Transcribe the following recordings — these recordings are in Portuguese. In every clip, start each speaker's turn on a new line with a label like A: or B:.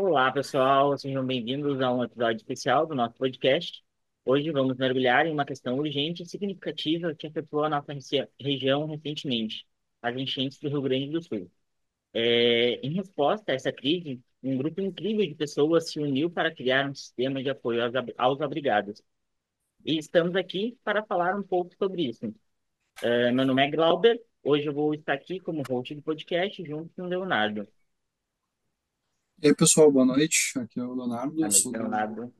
A: Olá, pessoal, sejam bem-vindos a um episódio especial do nosso podcast. Hoje vamos mergulhar em uma questão urgente e significativa que afetou a nossa região recentemente, as enchentes do Rio Grande do Sul. Em resposta a essa crise, um grupo incrível de pessoas se uniu para criar um sistema de apoio aos abrigados. E estamos aqui para falar um pouco sobre isso. Meu nome é Glauber, hoje eu vou estar aqui como host do podcast junto com o Leonardo.
B: E aí, pessoal, boa noite. Aqui é o Leonardo,
A: Valeu,
B: sou do
A: Leonardo.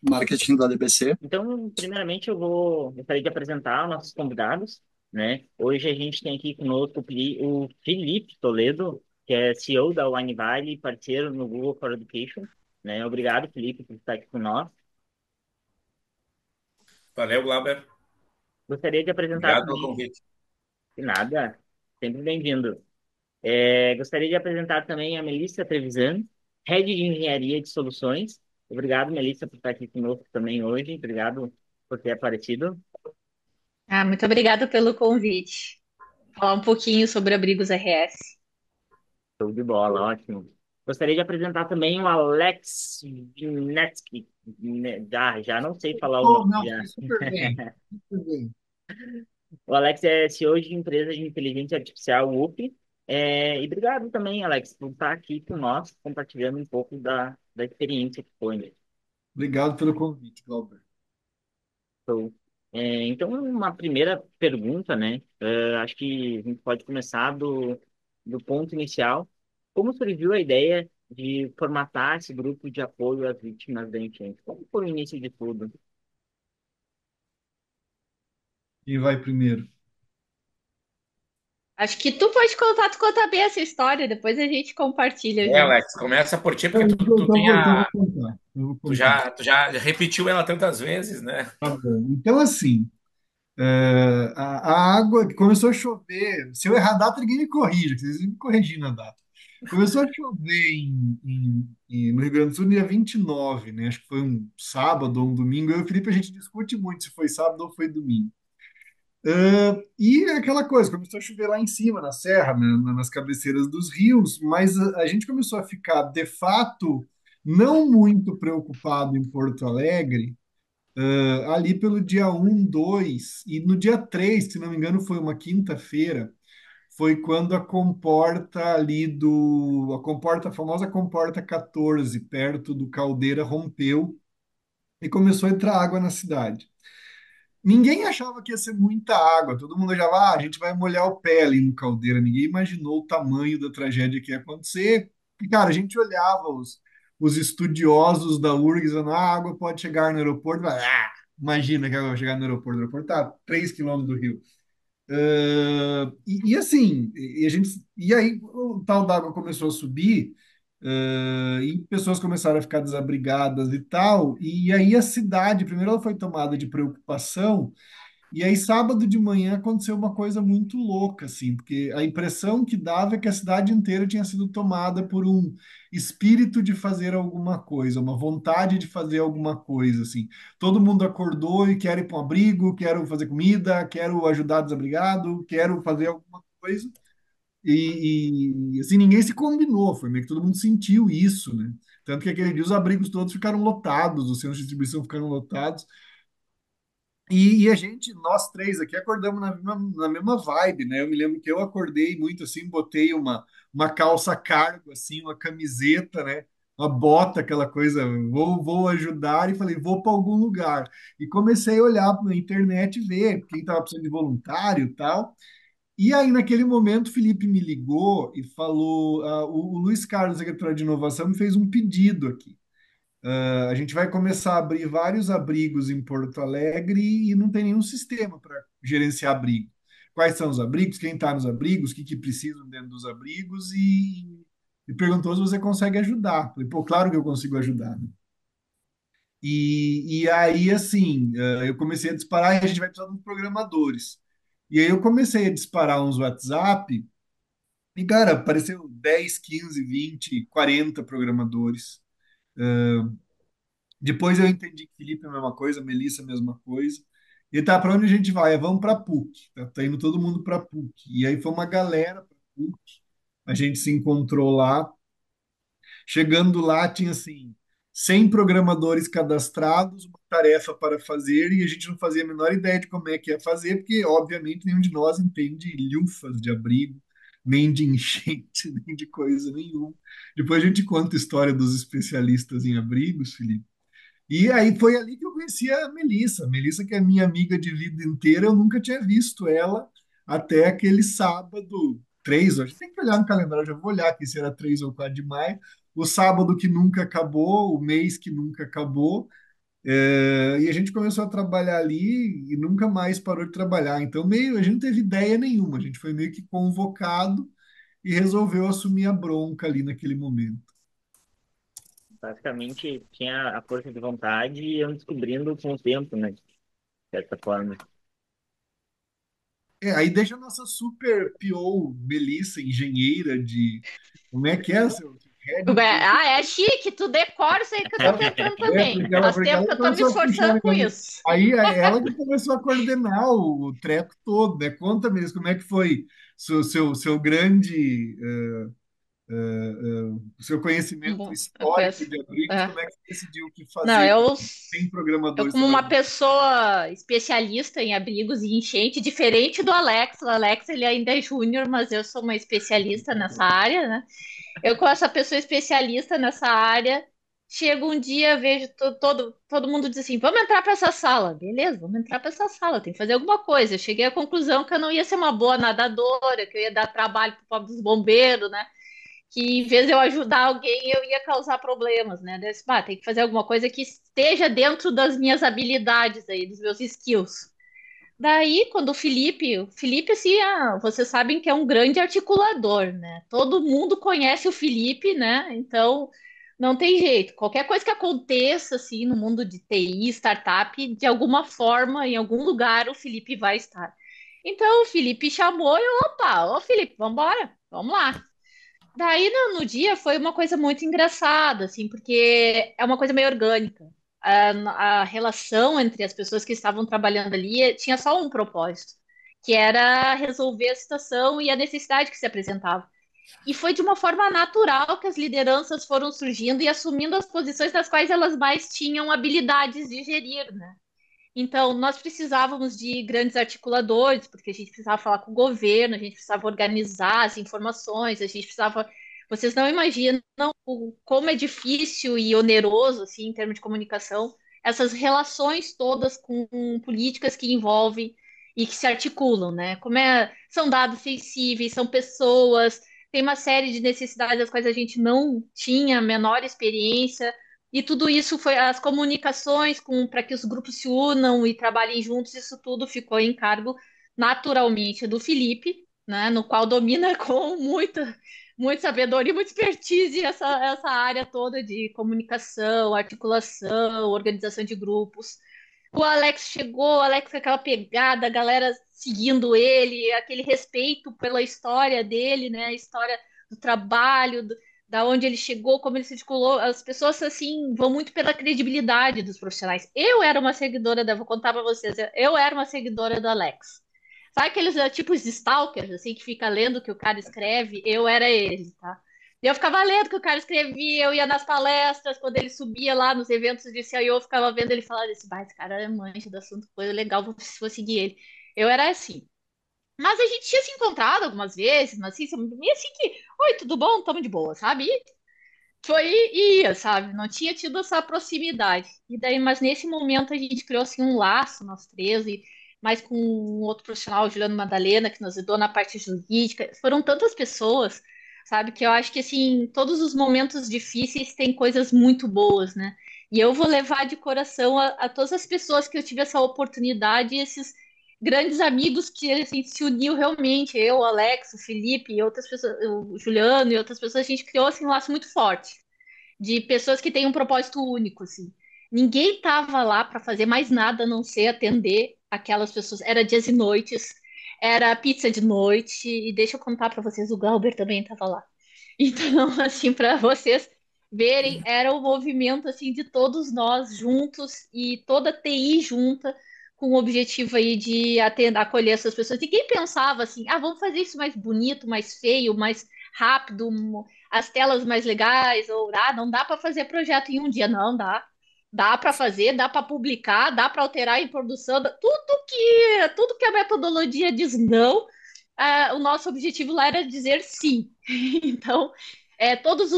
B: marketing da DBC.
A: Então, primeiramente, gostaria de apresentar nossos convidados, né? Hoje a gente tem aqui conosco o Felipe Toledo, que é CEO da Wine Valley e parceiro no Google for Education, né? Obrigado, Felipe, por estar aqui com nós.
C: Valeu, Glauber.
A: Gostaria de apresentar
C: Obrigado pelo
A: também,
C: convite.
A: de nada, sempre bem-vindo. Gostaria de apresentar também a Melissa Trevisan, Head de Engenharia de Soluções. Obrigado, Melissa, por estar aqui conosco também hoje. Obrigado por ter aparecido.
D: Muito obrigada pelo convite. Falar um pouquinho sobre Abrigos RS.
A: Show de bola, ótimo. Gostaria de apresentar também o Alex Vinetsky. Já não sei falar o
B: Oh,
A: nome
B: não,
A: já.
B: foi super bem. Super bem.
A: O Alex é CEO de empresa de inteligência artificial UP. E obrigado também, Alex, por estar aqui com nós, compartilhando um pouco da experiência que foi, né?
B: Obrigado pelo convite, Glauber.
A: Show. Então, uma primeira pergunta, né? Acho que a gente pode começar do ponto inicial. Como surgiu a ideia de formatar esse grupo de apoio às vítimas da enchente? Como foi o início de tudo?
B: Quem vai primeiro?
D: Acho que tu conta bem essa história, depois a gente compartilha
C: É,
D: junto.
C: Alex, começa por ti, porque
B: Então,
C: tu,
B: então,
C: tu
B: então
C: tem
B: vou, então vou
C: a,
B: contar. Eu vou
C: tu
B: contar.
C: já, tu já repetiu ela tantas vezes, né?
B: Tá bom. Então, assim, a água que começou a chover. Se eu errar a data, ninguém me corrija, que vocês me corrigindo a data. Começou a chover no Rio Grande do Sul no dia 29, né? Acho que foi um sábado ou um domingo. Eu e o Felipe, a gente discute muito se foi sábado ou foi domingo. E é aquela coisa, começou a chover lá em cima, na serra, né, nas cabeceiras dos rios, mas a gente começou a ficar, de fato, não muito preocupado em Porto Alegre, ali pelo dia um 2 e no dia 3 se não me engano, foi uma quinta-feira, foi quando a famosa comporta 14, perto do Caldeira, rompeu e começou a entrar água na cidade. Ninguém achava que ia ser muita água, todo mundo já a gente vai molhar o pé ali no Caldeira. Ninguém imaginou o tamanho da tragédia que ia acontecer. E, cara, a gente olhava os estudiosos da URGS falando, a água pode chegar no aeroporto. Imagina que a água vai chegar no aeroporto. O aeroporto tá a 3 quilômetros do Rio. E assim, e aí o tal d'água começou a subir, e pessoas começaram a ficar desabrigadas e tal, e aí a cidade, primeiro ela foi tomada de preocupação, e aí, sábado de manhã, aconteceu uma coisa muito louca, assim, porque a impressão que dava é que a cidade inteira tinha sido tomada por um espírito de fazer alguma coisa, uma vontade de fazer alguma coisa, assim. Todo mundo acordou e quer ir para um abrigo, quero fazer comida, quero ajudar desabrigado, quero fazer alguma coisa. Assim, ninguém se combinou, foi meio que todo mundo sentiu isso, né? Tanto que aquele dia os abrigos todos ficaram lotados, os centros de distribuição ficaram lotados. E a gente, nós três aqui, acordamos na mesma vibe, né? Eu me lembro que eu acordei muito assim, botei uma calça cargo, assim, uma camiseta, né? Uma bota, aquela coisa, vou ajudar, e falei, vou para algum lugar. E comecei a olhar na internet, ver quem estava precisando de voluntário e tal. E aí, naquele momento, o Felipe me ligou e falou: o Luiz Carlos, secretário de Inovação, me fez um pedido aqui. A gente vai começar a abrir vários abrigos em Porto Alegre e não tem nenhum sistema para gerenciar abrigo. Quais são os abrigos, quem está nos abrigos, o que precisam dentro dos abrigos e perguntou se você consegue ajudar. Falei, pô, claro que eu consigo ajudar, né? E aí, assim, eu comecei a disparar e a gente vai precisar de uns programadores. E aí eu comecei a disparar uns WhatsApp e, cara, apareceu 10, 15, 20, 40 programadores. Depois eu entendi que Felipe é a mesma coisa, Melissa é a mesma coisa. E tá, para onde a gente vai? Vamos para PUC. Tá indo todo mundo para PUC. E aí foi uma galera para PUC. A gente se encontrou lá. Chegando lá, tinha assim, 100 programadores cadastrados, uma tarefa para fazer, e a gente não fazia a menor ideia de como é que ia fazer, porque, obviamente, nenhum de nós entende lufas de abrigo, nem de enchente, nem de coisa nenhuma. Depois a gente conta a história dos especialistas em abrigos, Felipe. E aí foi ali que eu conheci a Melissa. Melissa, que é minha amiga de vida inteira, eu nunca tinha visto ela até aquele sábado, 3, hoje tem que olhar no calendário, já vou olhar aqui se era 3 ou 4 de maio, o sábado que nunca acabou, o mês que nunca acabou, e a gente começou a trabalhar ali e nunca mais parou de trabalhar. Então, meio, a gente não teve ideia nenhuma, a gente foi meio que convocado e resolveu assumir a bronca ali naquele momento.
A: Basicamente, tinha a força de vontade e eu descobrindo com o tempo, né? De certa forma.
B: Aí deixa a nossa super PO, Melissa, engenheira de. Como é que é, seu head de.
D: É chique, tu decora isso aí que eu tô tentando também. Faz
B: Porque
D: tempo
B: ela
D: que eu tô me
B: começou a puxar o
D: esforçando com
B: negócio.
D: isso.
B: Aí é ela que começou a coordenar o treco todo, né? Conta mesmo como é que foi seu grande, o seu conhecimento
D: Bom,
B: histórico de abrigos,
D: é.
B: como é que você decidiu o que
D: Não,
B: fazer sem
D: eu
B: programadores
D: como uma
B: trabalhando.
D: pessoa especialista em abrigos e enchente, diferente do Alex. O Alex, ele ainda é júnior, mas eu sou uma especialista nessa área, né? Eu, com essa pessoa especialista nessa área, chego um dia, vejo todo mundo diz assim: vamos entrar para essa sala. Beleza, vamos entrar para essa sala, tem que fazer alguma coisa. Eu cheguei à conclusão que eu não ia ser uma boa nadadora, que eu ia dar trabalho para o pobre dos bombeiros, né? Que em vez de eu ajudar alguém, eu ia causar problemas, né? Daí, eu disse, tem que fazer alguma coisa que esteja dentro das minhas habilidades aí, dos meus skills. Daí, quando o Felipe, assim, vocês sabem que é um grande articulador, né? Todo mundo conhece o Felipe, né? Então, não tem jeito. Qualquer coisa que aconteça, assim, no mundo de TI, startup, de alguma forma, em algum lugar, o Felipe vai estar. Então, o Felipe chamou e eu, opa, ô Felipe, vamos embora, vamos lá. Daí no dia foi uma coisa muito engraçada, assim, porque é uma coisa meio orgânica. A relação entre as pessoas que estavam trabalhando ali tinha só um propósito, que era resolver a situação e a necessidade que se apresentava. E foi de uma forma natural que as lideranças foram surgindo e assumindo as posições das quais elas mais tinham habilidades de gerir, né? Então, nós precisávamos de grandes articuladores, porque a gente precisava falar com o governo, a gente precisava organizar as informações, a gente precisava. Vocês não imaginam como é difícil e oneroso, assim, em termos de comunicação, essas relações todas com políticas que envolvem e que se articulam, né? São dados sensíveis, são pessoas, tem uma série de necessidades das quais a gente não tinha a menor experiência. E tudo isso foi as comunicações para que os grupos se unam e trabalhem juntos, isso tudo ficou em cargo naturalmente do Felipe, né, no qual domina com muita sabedoria, muita expertise essa área toda de comunicação, articulação, organização de grupos. O Alex chegou, o Alex com aquela pegada, a galera seguindo ele, aquele respeito pela história dele, né, a história do trabalho, da onde ele chegou, como ele se articulou. As pessoas, assim, vão muito pela credibilidade dos profissionais. Eu era uma seguidora vou contar para vocês, eu era uma seguidora do Alex. Sabe aqueles tipos de stalkers, assim, que fica lendo o que o cara escreve? Eu era ele, tá? E eu ficava lendo o que o cara escrevia, eu ia nas palestras, quando ele subia lá nos eventos de CIO, eu ficava vendo ele falar desse, esse cara é mancha do assunto, coisa legal, vou seguir ele. Eu era assim. Mas a gente tinha se encontrado algumas vezes, mas assim, meio assim que, oi, tudo bom? Tamo de boa, sabe? Foi ia, sabe? Não tinha tido essa proximidade. E daí, mas nesse momento a gente criou assim um laço, nós três, e mais com um outro profissional, o Juliano Madalena, que nos ajudou na parte jurídica. Foram tantas pessoas, sabe? Que eu acho que assim, todos os momentos difíceis têm coisas muito boas, né? E eu vou levar de coração a todas as pessoas que eu tive essa oportunidade, e esses grandes amigos que assim, se uniu realmente, eu, o Alex, o Felipe e outras pessoas, o Juliano e outras pessoas, a gente criou assim, um laço muito forte de pessoas que têm um propósito único, assim. Ninguém estava lá para fazer mais nada a não ser atender aquelas pessoas. Era dias e noites, era pizza de noite, e deixa eu contar para vocês, o Galber também estava lá. Então, assim, para vocês verem, era o movimento assim de todos nós juntos e toda a TI junta com o objetivo aí de atender, acolher essas pessoas. Ninguém pensava assim, vamos fazer isso mais bonito, mais feio, mais rápido. as telas mais legais, ou não dá para fazer projeto em um dia, não dá. Dá para fazer, dá para publicar, dá para alterar em produção, tudo que a metodologia diz não, o nosso objetivo lá era dizer sim. Então, todos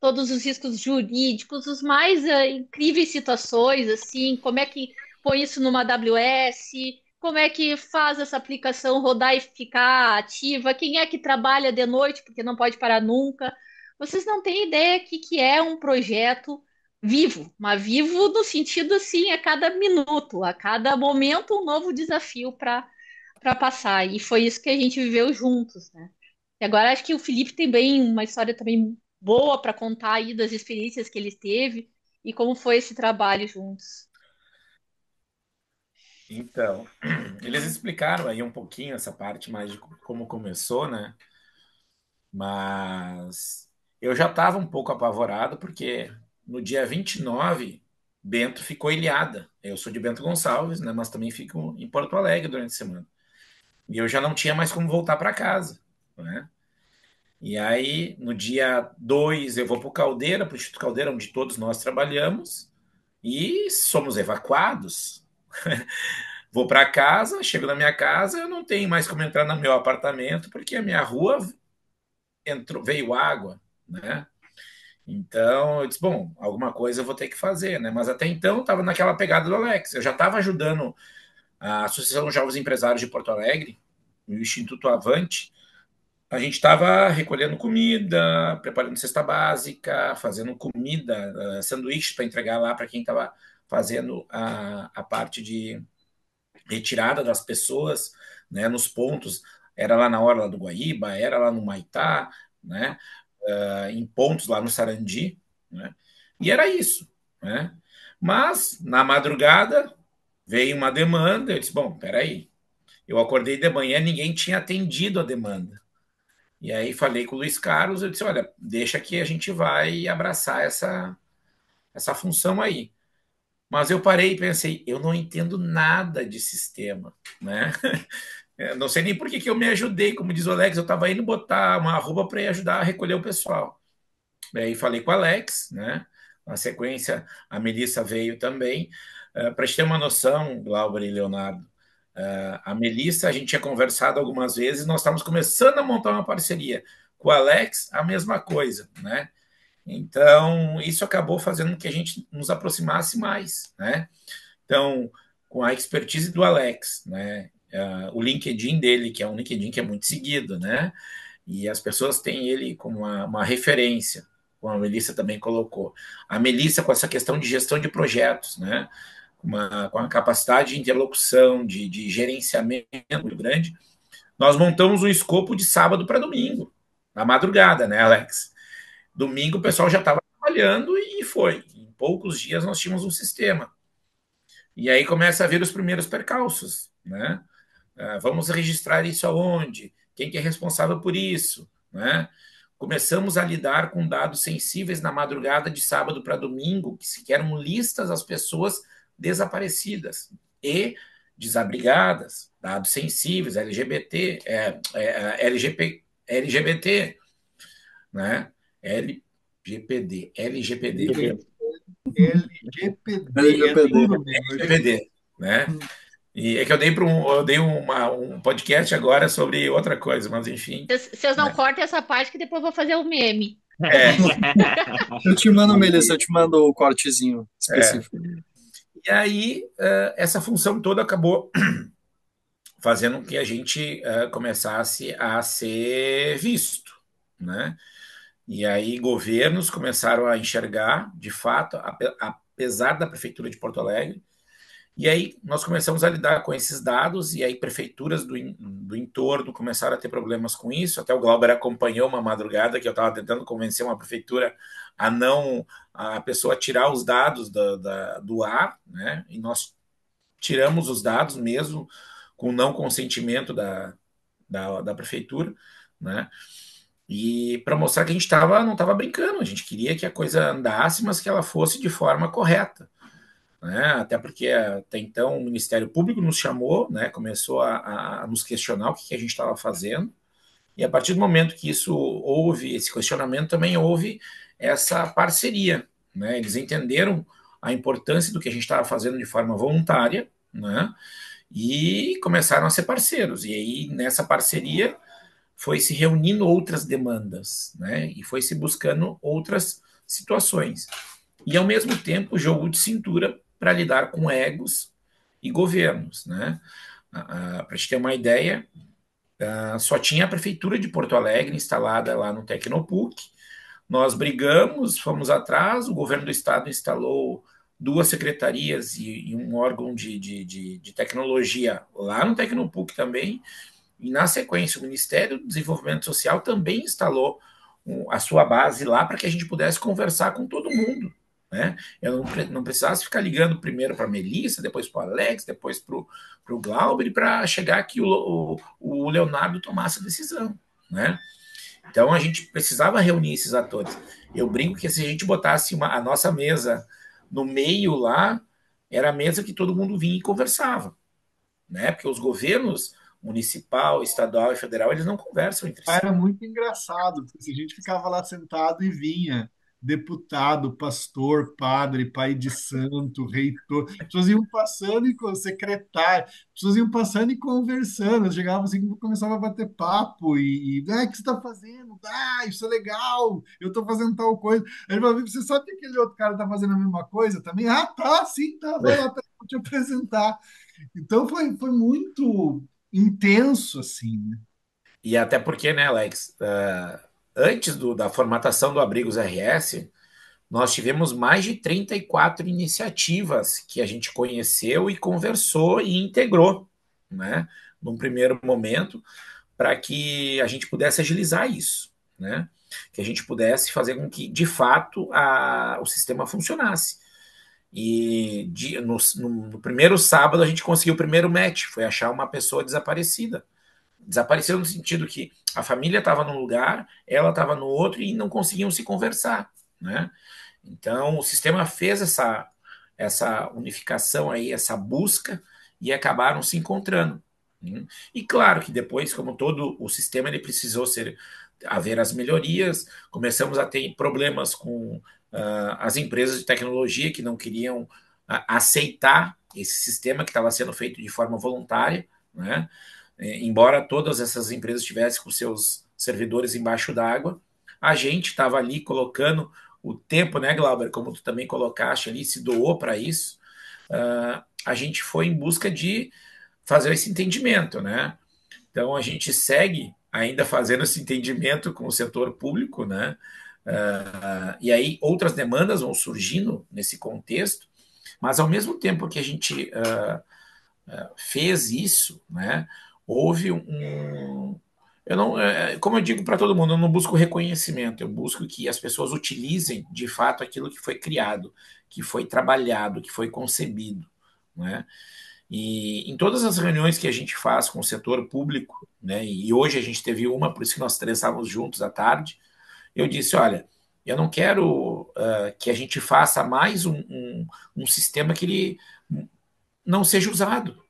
D: todos os riscos jurídicos, os mais incríveis situações, assim, como é que põe isso numa AWS, como é que faz essa aplicação rodar e ficar ativa, quem é que trabalha de noite, porque não pode parar nunca. Vocês não têm ideia que é um projeto vivo, mas vivo no sentido assim, a cada minuto, a cada momento, um novo desafio para passar. E foi isso que a gente viveu juntos, né? E agora acho que o Felipe tem bem uma história também boa para contar aí das experiências que ele teve e como foi esse trabalho juntos.
C: Então, eles explicaram aí um pouquinho essa parte mais de como começou, né? Mas eu já estava um pouco apavorado, porque no dia 29 Bento ficou ilhada. Eu sou de Bento Gonçalves, né? Mas também fico em Porto Alegre durante a semana. E eu já não tinha mais como voltar para casa, né? E aí, no dia 2 eu vou para o Caldeira, para o Instituto Caldeira, onde todos nós trabalhamos, e somos evacuados. Vou para casa, chego na minha casa, eu não tenho mais como entrar no meu apartamento, porque a minha rua veio água, né? Então, eu disse, bom, alguma coisa eu vou ter que fazer, né? Mas até então, estava naquela pegada do Alex. Eu já estava ajudando a Associação de Jovens Empresários de Porto Alegre, o Instituto Avante. A gente estava recolhendo comida, preparando cesta básica, fazendo comida, sanduíches para entregar lá para quem estava fazendo a parte de retirada das pessoas, né, nos pontos. Era lá na Orla do Guaíba, era lá no Maitá, né, em pontos lá no Sarandi, né, e era isso, né. Mas, na madrugada, veio uma demanda, eu disse, bom, peraí, eu acordei de manhã, ninguém tinha atendido a demanda. E aí falei com o Luiz Carlos, eu disse, olha, deixa que a gente vai abraçar essa função aí. Mas eu parei e pensei, eu não entendo nada de sistema, né? Não sei nem por que eu me ajudei, como diz o Alex, eu estava indo botar uma arroba para ajudar a recolher o pessoal. Aí falei com o Alex, né? Na sequência, a Melissa veio também. Para te ter uma noção, Glauber e Leonardo, a Melissa, a gente tinha conversado algumas vezes, nós estávamos começando a montar uma parceria. Com o Alex, a mesma coisa, né? Então, isso acabou fazendo com que a gente nos aproximasse mais, né? Então, com a expertise do Alex, né? O LinkedIn dele, que é um LinkedIn que é muito seguido, né? E as pessoas têm ele como uma referência, como a Melissa também colocou. A Melissa com essa questão de gestão de projetos, né? Com a capacidade de interlocução, de gerenciamento muito grande, nós montamos um escopo de sábado para domingo, na madrugada, né, Alex? Domingo o pessoal já estava trabalhando e foi. Em poucos dias nós tínhamos um sistema. E aí começa a vir os primeiros percalços, né? Vamos registrar isso aonde? Quem que é responsável por isso, né? Começamos a lidar com dados sensíveis na madrugada de sábado para domingo, que eram listas das pessoas desaparecidas e desabrigadas, dados sensíveis, LGBT, LGBT, né? LGPD,
B: LGPD, é
E: LGPD.
B: duro mesmo.
C: LGPD, né? E é que eu dei um podcast agora sobre outra coisa, mas enfim.
D: Vocês não cortem essa parte que depois eu vou fazer o meme.
E: Eu te mando, Melissa, eu te mando o cortezinho específico.
C: E aí, essa função toda acabou fazendo com que a gente começasse a ser visto, né? E aí governos começaram a enxergar, de fato, apesar da Prefeitura de Porto Alegre, e aí nós começamos a lidar com esses dados, e aí prefeituras do entorno começaram a ter problemas com isso, até o Glauber acompanhou uma madrugada que eu estava tentando convencer uma prefeitura a pessoa tirar os dados do ar, né? E nós tiramos os dados mesmo com não consentimento da prefeitura, né? E para mostrar que a gente não estava brincando, a gente queria que a coisa andasse, mas que ela fosse de forma correta, né? Até porque até então o Ministério Público nos chamou, né? Começou a nos questionar o que a gente estava fazendo, E a partir do momento que isso houve, esse questionamento, também houve essa parceria, né? Eles entenderam a importância do que a gente estava fazendo de forma voluntária, né? E começaram a ser parceiros. E aí, nessa parceria, foi se reunindo outras demandas, né? E foi se buscando outras situações. E, ao mesmo tempo, jogo de cintura para lidar com egos e governos, né? Para a gente ter uma ideia, só tinha a prefeitura de Porto Alegre instalada lá no Tecnopuc. Nós brigamos, fomos atrás, o governo do estado instalou duas secretarias e um órgão de tecnologia lá no Tecnopuc também, e na sequência o Ministério do Desenvolvimento Social também instalou a sua base lá para que a gente pudesse conversar com todo mundo. Né? Eu não precisasse ficar ligando primeiro para a Melissa, depois para o Alex, depois para o Glauber, para chegar que o Leonardo tomasse a decisão. Né? Então a gente precisava reunir esses atores. Eu brinco que se a gente botasse a nossa mesa no meio lá, era a mesa que todo mundo vinha e conversava. Né? Porque os governos municipal, estadual e federal, eles não conversam entre si.
B: Era muito engraçado, porque a gente ficava lá sentado e vinha deputado, pastor, padre, pai de santo, reitor, as pessoas iam passando e secretário, as pessoas iam passando e conversando, eu chegava assim, começava a bater papo o que você está fazendo? Isso é legal, eu estou fazendo tal coisa. Aí ele falava, você sabe que aquele outro cara está fazendo a mesma coisa também? Ah, tá, sim, tá, vai lá, vou te apresentar. Então foi muito intenso, assim, né?
C: E até porque, né, Alex, antes da formatação do Abrigos RS, nós tivemos mais de 34 iniciativas que a gente conheceu e conversou e integrou, né, num primeiro momento, para que a gente pudesse agilizar isso, né, que a gente pudesse fazer com que, de fato, o sistema funcionasse. E no primeiro sábado a gente conseguiu o primeiro match, foi achar uma pessoa desaparecida. Desapareceu no sentido que a família estava num lugar, ela estava no outro e não conseguiam se conversar, né? Então o sistema fez essa unificação aí, essa busca e acabaram se encontrando. Né? E claro que depois, como todo o sistema, ele precisou haver as melhorias. Começamos a ter problemas com as empresas de tecnologia que não queriam aceitar esse sistema que estava sendo feito de forma voluntária, né? Embora todas essas empresas estivessem com seus servidores embaixo d'água, a gente estava ali colocando o tempo, né, Glauber, como tu também colocaste ali, se doou para isso, a gente foi em busca de fazer esse entendimento, né? Então a gente segue ainda fazendo esse entendimento com o setor público, né? E aí outras demandas vão surgindo nesse contexto, mas ao mesmo tempo que a gente fez isso, né? Houve eu não, como eu digo para todo mundo, eu não busco reconhecimento, eu busco que as pessoas utilizem de fato aquilo que foi criado, que foi trabalhado, que foi concebido, né? E em todas as reuniões que a gente faz com o setor público, né? E hoje a gente teve uma, por isso que nós três estávamos juntos à tarde. Eu disse, olha, eu não quero que a gente faça mais um sistema que ele não seja usado,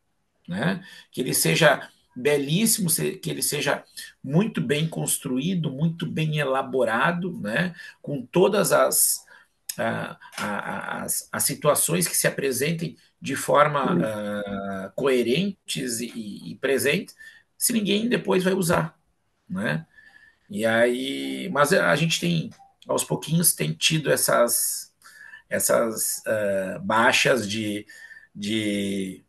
C: né? Que ele seja belíssimo, que ele seja muito bem construído, muito bem elaborado, né? Com todas as situações que se apresentem de forma coerentes e presentes, se ninguém depois vai usar, né? E aí, mas a gente tem, aos pouquinhos, tem tido essas baixas de, de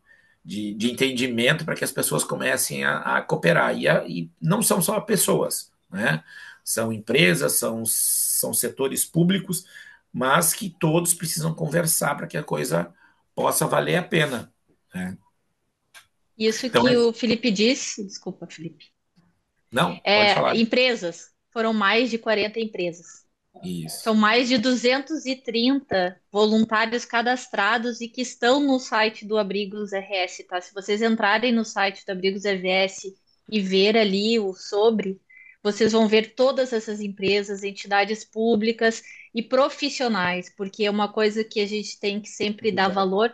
C: entendimento para que as pessoas comecem a cooperar. E não são só pessoas, né? São empresas, são setores públicos, mas que todos precisam conversar para que a coisa possa valer a pena. Né?
D: Isso
C: Então,
D: que o Felipe disse, desculpa, Felipe.
C: não, pode falar.
D: Empresas, foram mais de 40 empresas. São
C: Isso.
D: mais de 230 voluntários cadastrados e que estão no site do Abrigos RS, tá? Se vocês entrarem no site do Abrigos RS e ver ali o sobre, vocês vão ver todas essas empresas, entidades públicas e profissionais, porque é uma coisa que a gente tem que sempre dar valor,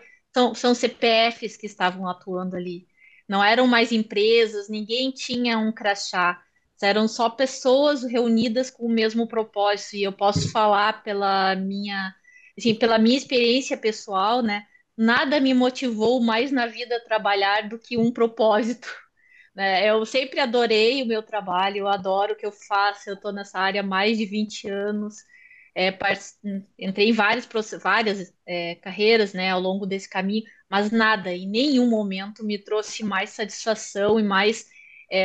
D: são CPFs que estavam atuando ali. Não eram mais empresas, ninguém tinha um crachá, Eram só pessoas reunidas com o mesmo propósito. E eu posso falar assim, pela minha experiência pessoal, né? Nada me motivou mais na vida a trabalhar do que um propósito, né? Eu sempre adorei o meu trabalho, eu adoro o que eu faço, eu estou nessa área há mais de 20 anos. É, entrei em várias carreiras, né, ao longo desse caminho, mas nada, em nenhum momento me trouxe mais satisfação e mais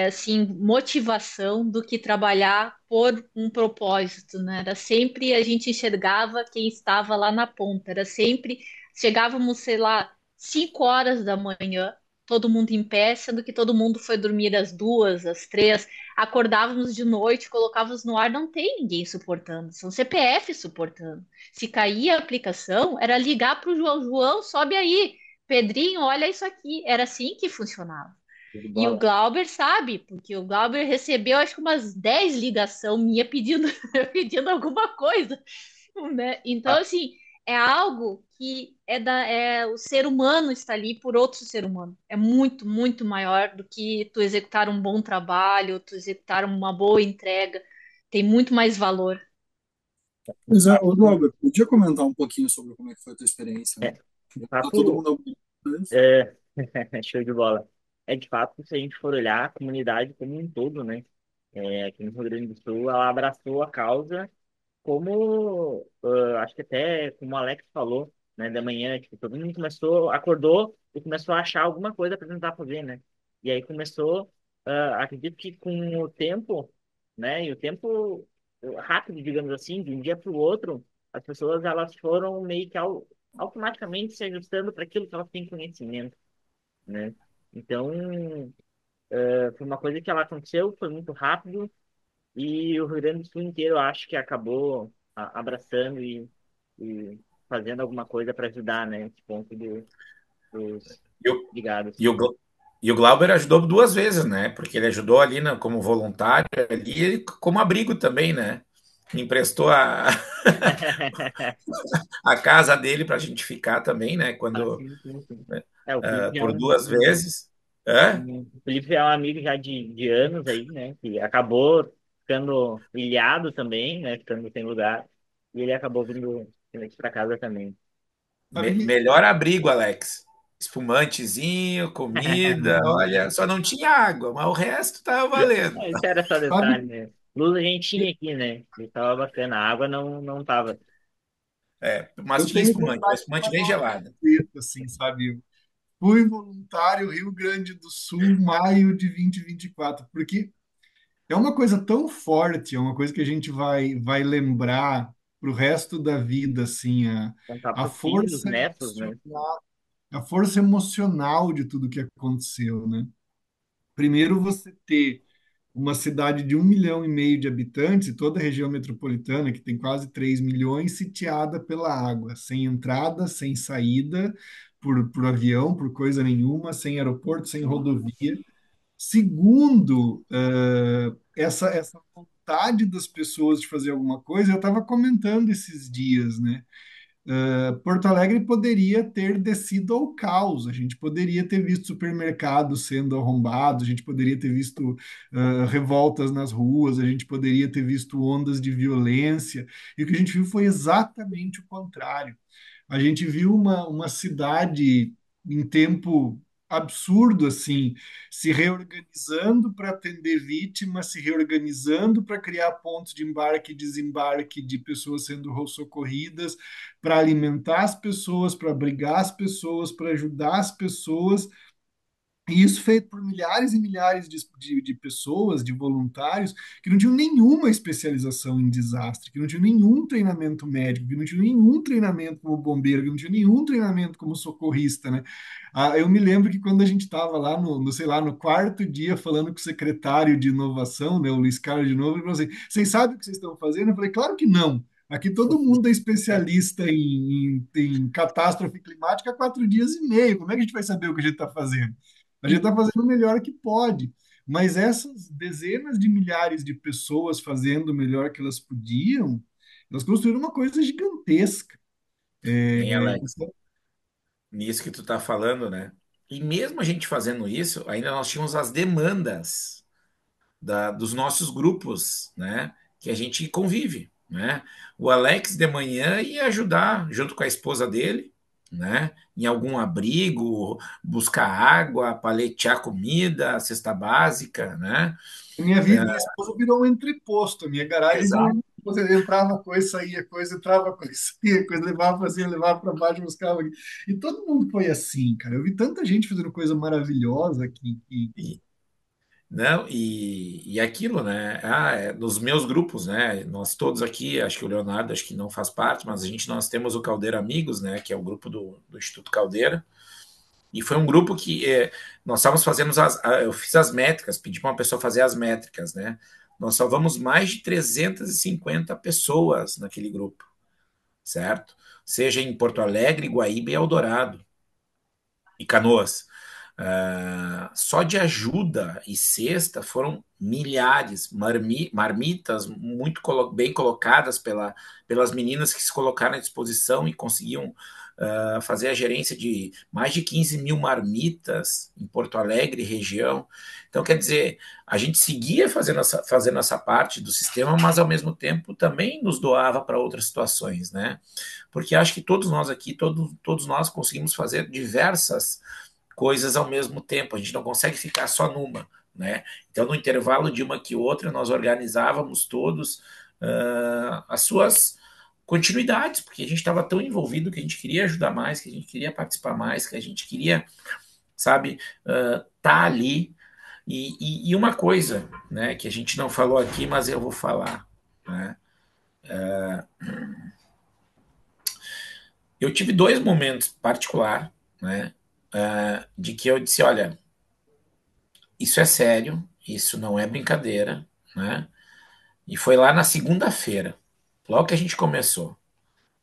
D: assim, motivação do que trabalhar por um propósito, né? Era sempre a gente enxergava quem estava lá na ponta, era sempre chegávamos, sei lá, 5 horas da manhã, todo mundo em pé, sendo que todo mundo foi dormir às 2, às 3, acordávamos de noite, colocávamos no ar, não tem ninguém suportando, são CPF suportando. Se caía a aplicação, era ligar para o João, João, sobe aí, Pedrinho, olha isso aqui, era assim que funcionava.
A: Show de
D: E o
A: bola.
D: Glauber sabe, porque o Glauber recebeu acho que umas 10 ligações minha pedindo, pedindo alguma coisa, né? Então,
C: Ah,
D: assim, é algo que o ser humano está ali por outro ser humano. É muito, muito maior do que tu executar um bom trabalho, tu executar uma boa entrega. Tem muito mais valor.
A: De
E: Pois é, ô
A: fato,
E: Glauber, podia comentar um pouquinho sobre como é que foi a tua experiência, né?
A: é, de
E: Tá todo
A: fato,
E: mundo isso.
A: é, show de bola. É de fato, se a gente for olhar a comunidade como um todo, né? Aqui no Rio Grande do Sul, ela abraçou a causa como, acho que até como o Alex falou, né, da manhã, tipo, todo mundo acordou e começou a achar alguma coisa para tentar fazer, né? E aí começou, acredito que com o tempo, né, e o tempo rápido, digamos assim, de um dia para o outro, as pessoas elas foram meio que automaticamente se ajustando para aquilo que elas têm conhecimento, né? Então, foi uma coisa que ela aconteceu, foi muito rápido, e o Rio Grande do Sul inteiro, eu acho que acabou abraçando e fazendo alguma coisa para ajudar, né? Esse ponto dos
C: E o,
A: ligados.
C: e o, Glau- e o Glauber ajudou duas vezes, né? Porque ele ajudou ali como voluntário ali, e como abrigo também, né? Emprestou a casa dele para a gente ficar também, né?
A: Ah,
C: Quando
A: sim, sim, sim. O Felipe
C: por duas vezes. Hã?
A: o Felipe é um amigo já de anos aí, né? Que acabou ficando ilhado também, né? Ficando sem lugar. E ele acabou vindo aqui para casa também.
B: Sabe que
C: Melhor abrigo, Alex. Espumantezinho, comida, olha, só não tinha água, mas o resto tava valendo.
A: Isso era só
B: sabe,
A: detalhe, né? Luz a gente tinha aqui, né? E tava bacana. A água não tava.
C: É, mas
B: eu
C: tinha
B: tenho
C: espumante, uma
B: vontade de
C: espumante
B: fazer
C: bem
B: uma
C: gelada.
B: camiseta, assim, sabe? Fui voluntário Rio Grande do Sul, maio de 2024, porque é uma coisa tão forte, é uma coisa que a gente vai lembrar pro resto da vida, assim,
A: Contar
B: a
A: para os filhos,
B: força
A: netos, né?
B: emocional, a força emocional de tudo que aconteceu, né? Primeiro, você ter uma cidade de 1,5 milhão de habitantes, e toda a região metropolitana, que tem quase 3 milhões, sitiada pela água, sem entrada, sem saída, por avião, por coisa nenhuma, sem aeroporto, sem rodovia. Segundo, essa vontade das pessoas de fazer alguma coisa, eu estava comentando esses dias, né? Porto Alegre poderia ter descido ao caos, a gente poderia ter visto supermercados sendo arrombados, a gente poderia ter visto revoltas nas ruas, a gente poderia ter visto ondas de violência, e o que a gente viu foi exatamente o contrário. A gente viu uma cidade em tempo absurdo, assim, se reorganizando para atender vítimas, se reorganizando para criar pontos de embarque e desembarque de pessoas sendo socorridas, para alimentar as pessoas, para abrigar as pessoas, para ajudar as pessoas. E isso feito por milhares e milhares de pessoas, de voluntários, que não tinham nenhuma especialização em desastre, que não tinham nenhum treinamento médico, que não tinham nenhum treinamento como bombeiro, que não tinham nenhum treinamento como socorrista, né? Eu me lembro que quando a gente estava lá sei lá, no quarto dia falando com o secretário de inovação, né, o Luiz Carlos de novo, ele falou assim, vocês sabem o que vocês estão fazendo? Eu falei, claro que não. Aqui todo mundo é especialista em catástrofe climática há 4 dias e meio. Como é que a gente vai saber o que a gente está fazendo? A gente está fazendo o melhor que pode, mas essas dezenas de milhares de pessoas fazendo o melhor que elas podiam, elas construíram uma coisa gigantesca.
C: Hein, Alex?
B: Então,
C: Nisso que tu tá falando, né? E mesmo a gente fazendo isso, ainda nós tínhamos as demandas dos nossos grupos, né? Que a gente convive, né? O Alex de manhã ia ajudar junto com a esposa dele, né? Em algum abrigo, buscar água, paletear comida, cesta básica, né?
B: Minha vida, minha esposa virou um entreposto. Minha garagem virou
C: Exato.
B: você entrava coisa, saía coisa, entrava coisa, saía coisa, levava para cima, levava para baixo, buscava aqui. E todo mundo foi assim, cara. Eu vi tanta gente fazendo coisa maravilhosa aqui.
C: E, não, e aquilo, né? Nos meus grupos, né? Nós todos aqui, acho que o Leonardo acho que não faz parte, mas nós temos o Caldeira Amigos, né? Que é o grupo do Instituto Caldeira. E foi um grupo que nós estávamos fazendo eu fiz as métricas, pedi para uma pessoa fazer as métricas, né? Nós salvamos mais de 350 pessoas naquele grupo, certo? Seja em Porto Alegre, Guaíba e Eldorado e Canoas. Só de ajuda e cesta foram milhares, marmitas muito bem colocadas pelas meninas que se colocaram à disposição e conseguiam fazer a gerência de mais de 15 mil marmitas em Porto Alegre e região. Então, quer dizer, a gente seguia fazendo essa parte do sistema, mas ao mesmo tempo também nos doava para outras situações, né? Porque acho que todos nós aqui, todos nós conseguimos fazer diversas coisas ao mesmo tempo, a gente não consegue ficar só numa, né? Então, no intervalo de uma que outra, nós organizávamos todos as suas continuidades, porque a gente estava tão envolvido que a gente queria ajudar mais, que a gente queria participar mais, que a gente queria, sabe, tá ali. E uma coisa, né, que a gente não falou aqui, mas eu vou falar, né? Eu tive dois momentos particular, né, de que eu disse, olha, isso é sério, isso não é brincadeira, né? E foi lá na segunda-feira, logo que a gente começou,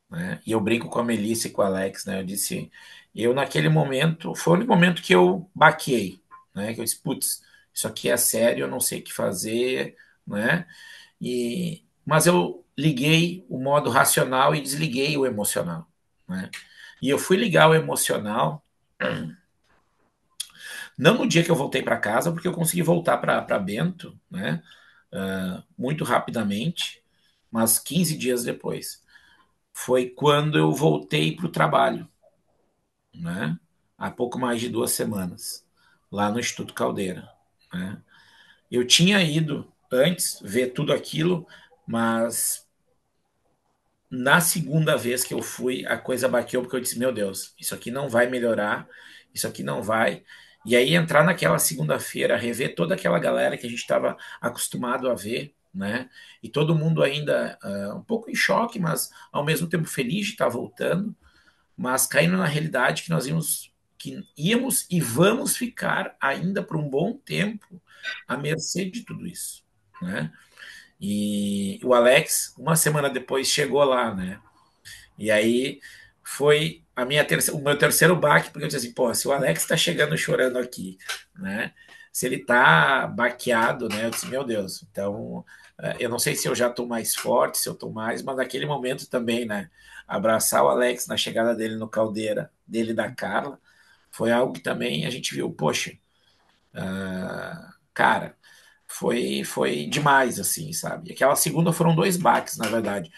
C: né? E eu brinco com a Melissa e com o Alex, né? Eu disse, eu naquele momento, foi o único momento que eu baquei, né? Que eu disse, putz, isso aqui é sério, eu não sei o que fazer, né? Mas eu liguei o modo racional e desliguei o emocional, né? E eu fui ligar o emocional não no dia que eu voltei para casa, porque eu consegui voltar para Bento, né? Muito rapidamente, mas 15 dias depois. Foi quando eu voltei para o trabalho, né? Há pouco mais de 2 semanas, lá no Instituto Caldeira, né? Eu tinha ido antes ver tudo aquilo, mas na segunda vez que eu fui, a coisa bateu porque eu disse: Meu Deus, isso aqui não vai melhorar, isso aqui não vai. E aí entrar naquela segunda-feira, rever toda aquela galera que a gente estava acostumado a ver, né? E todo mundo ainda um pouco em choque, mas ao mesmo tempo feliz de estar voltando, mas caindo na realidade que íamos e vamos ficar ainda por um bom tempo à mercê de tudo isso, né? E o Alex, uma semana depois, chegou lá, né? E aí foi o meu terceiro baque, porque eu disse assim, pô, se o Alex está chegando chorando aqui, né? Se ele tá baqueado, né? Eu disse, meu Deus, então eu não sei se eu já estou mais forte, se eu estou mais, mas naquele momento também, né? Abraçar o Alex na chegada dele no Caldeira, dele e da Carla, foi algo que também a gente viu, poxa, cara, foi demais, assim, sabe? E aquela segunda foram dois baques, na verdade.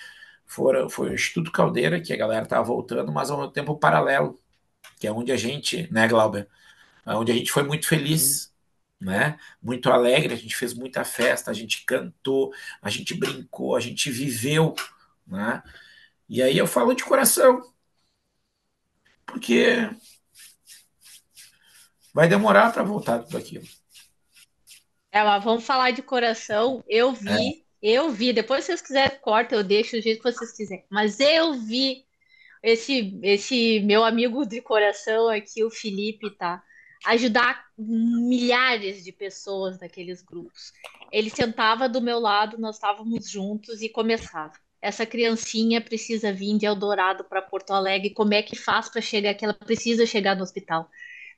C: Foi o Instituto Caldeira, que a galera tava voltando, mas ao mesmo tempo paralelo, que é onde a gente, né, Glauber? Onde a gente foi muito
B: Sim.
C: feliz, né? Muito alegre, a gente fez muita festa, a gente cantou, a gente brincou, a gente viveu, né? E aí eu falo de coração, porque vai demorar para voltar tudo aquilo.
D: Mas vamos falar de coração. Depois, se vocês quiserem, corta, eu deixo do jeito que vocês quiserem. Mas eu vi esse meu amigo de coração aqui, o Felipe, tá? Ajudar milhares de pessoas naqueles grupos. Ele sentava do meu lado, nós estávamos juntos e começava. Essa criancinha precisa vir de Eldorado para Porto Alegre. Como é que faz para chegar? Que ela precisa chegar no hospital.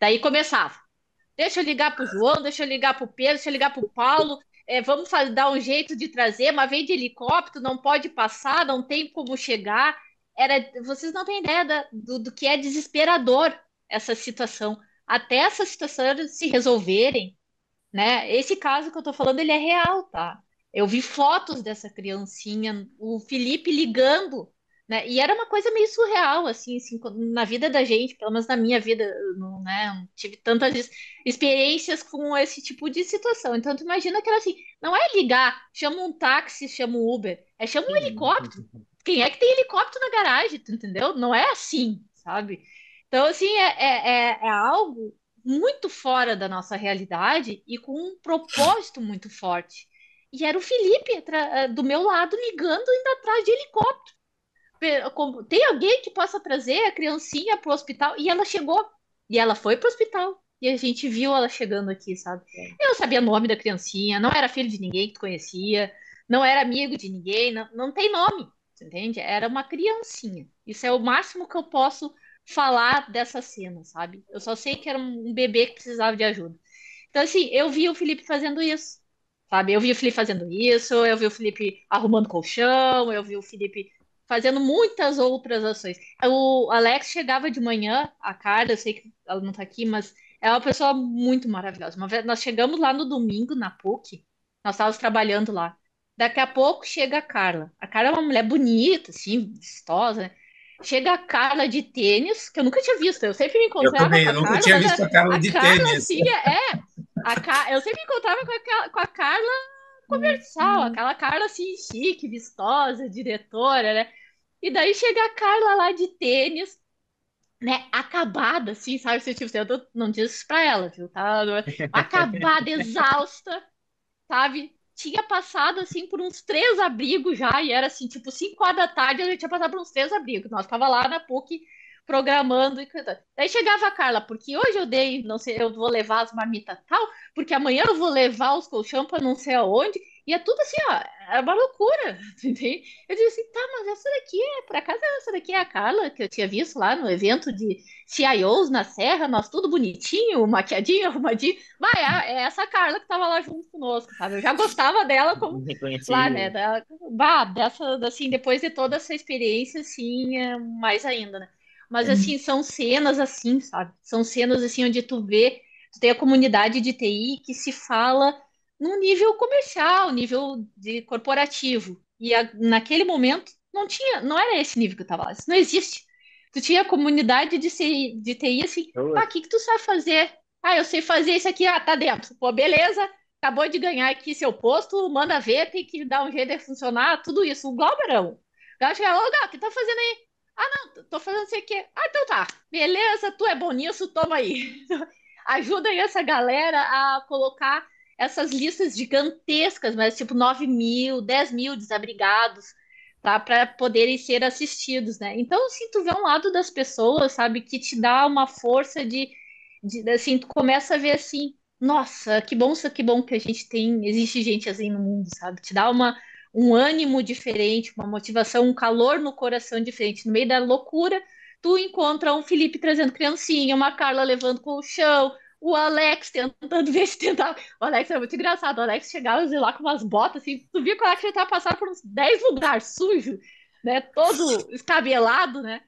D: Daí começava. Deixa eu ligar pro João, deixa eu ligar pro Pedro, deixa eu ligar pro Paulo. Vamos dar um jeito de trazer, mas vem de helicóptero, não pode passar, não tem como chegar. Vocês não têm ideia do que é desesperador essa situação. Até essa situação se resolverem, né? Esse caso que eu tô falando, ele é real, tá? Eu vi fotos dessa criancinha, o Felipe ligando, né? E era uma coisa meio surreal, assim, na vida da gente, pelo menos na minha vida, eu não, né? Não tive tantas experiências com esse tipo de situação. Então, tu imagina que era assim, não é ligar, chama um táxi, chama um Uber, é chama um
A: Sim.
D: helicóptero. Quem é que tem helicóptero na garagem, tu entendeu? Não é assim, sabe? Então, assim, é algo muito fora da nossa realidade e com um propósito muito forte. E era o Felipe do meu lado ligando indo atrás de helicóptero. Tem alguém que possa trazer a criancinha para o hospital? E ela chegou. E ela foi para o hospital. E a gente viu ela chegando aqui, sabe? Eu não sabia o nome da criancinha, não era filho de ninguém que tu conhecia, não era amigo de ninguém, não, não tem nome, você entende? Era uma criancinha. Isso é o máximo que eu posso falar dessa cena, sabe? Eu só sei que era um bebê que precisava de ajuda. Então, assim, eu vi o Felipe fazendo isso, sabe? Eu vi o Felipe fazendo isso, eu vi o Felipe arrumando colchão, eu vi o Felipe fazendo muitas outras ações. O Alex chegava de manhã, a Carla, eu sei que ela não tá aqui, mas é uma pessoa muito maravilhosa. Uma vez nós chegamos lá no domingo, na PUC, nós estávamos trabalhando lá. Daqui a pouco chega a Carla. A Carla é uma mulher bonita, assim, vistosa, né? Chega a Carla de tênis, que eu nunca tinha visto. Eu sempre me
C: Eu
D: encontrava
C: também,
D: com a
C: eu nunca
D: Carla,
C: tinha
D: mas
C: visto a Carla
D: a
C: de
D: Carla,
C: tênis.
D: assim, eu sempre me encontrava com a Carla comercial, aquela Carla, assim, chique, vistosa, diretora, né? E daí chega a Carla lá de tênis, né? Acabada, assim, sabe? Tipo, assim, não disse isso pra ela, viu? Tá? Acabada, exausta, sabe? Tinha passado, assim, por uns 3 abrigos já, e era, assim, tipo, 5 horas da tarde, eu já tinha passado por uns 3 abrigos. Nós tava lá na PUC programando e cantando. Daí chegava a Carla, porque hoje eu dei, não sei, eu vou levar as marmitas tal, porque amanhã eu vou levar os colchão para não sei aonde, e é tudo assim, ó, é uma loucura, entende? Eu disse assim, tá, mas essa daqui por acaso essa daqui é a Carla, que eu tinha visto lá no evento de CIOs na Serra, nós tudo bonitinho, maquiadinho, arrumadinho. Vai, é essa Carla que tava lá junto conosco, sabe? Eu já gostava dela como lá, né?
A: Reconhecível.
D: Assim, depois de toda essa experiência, assim, mais ainda, né? Mas, assim, são cenas assim, sabe? São cenas, assim, onde tu tem a comunidade de TI que se fala num nível comercial, nível de corporativo. E naquele momento não era esse nível que eu tava lá. Isso não existe. Tu tinha a comunidade de TI assim,
A: Eu,
D: o que que tu sabe fazer? Ah, eu sei fazer isso aqui, tá dentro. Pô, beleza, acabou de ganhar aqui seu posto, manda ver, tem que dar um jeito de funcionar, tudo isso. O Glauberão. O Glauber chegava, ô, Gal, o que tá fazendo aí? Ah, não, tô fazendo isso aqui. Ah, então tá. Beleza, tu é bom nisso, toma aí. Ajuda aí essa galera a colocar essas listas gigantescas, mas tipo 9 mil, 10 mil desabrigados, tá? Para poderem ser assistidos, né? Então, assim, tu vê um lado das pessoas, sabe, que te dá uma força assim, tu começa a ver assim, nossa, que bom que a gente tem, existe gente assim no mundo, sabe? Te dá um ânimo diferente, uma motivação, um calor no coração diferente. No meio da loucura, tu encontra um Felipe trazendo criancinha, uma Carla levando colchão, o Alex tentando ver se tentava. O Alex era muito engraçado. O Alex chegava assim, lá com umas botas, assim, tu via que o Alex já tava passando por uns 10 lugares sujos, né? Todo escabelado, né?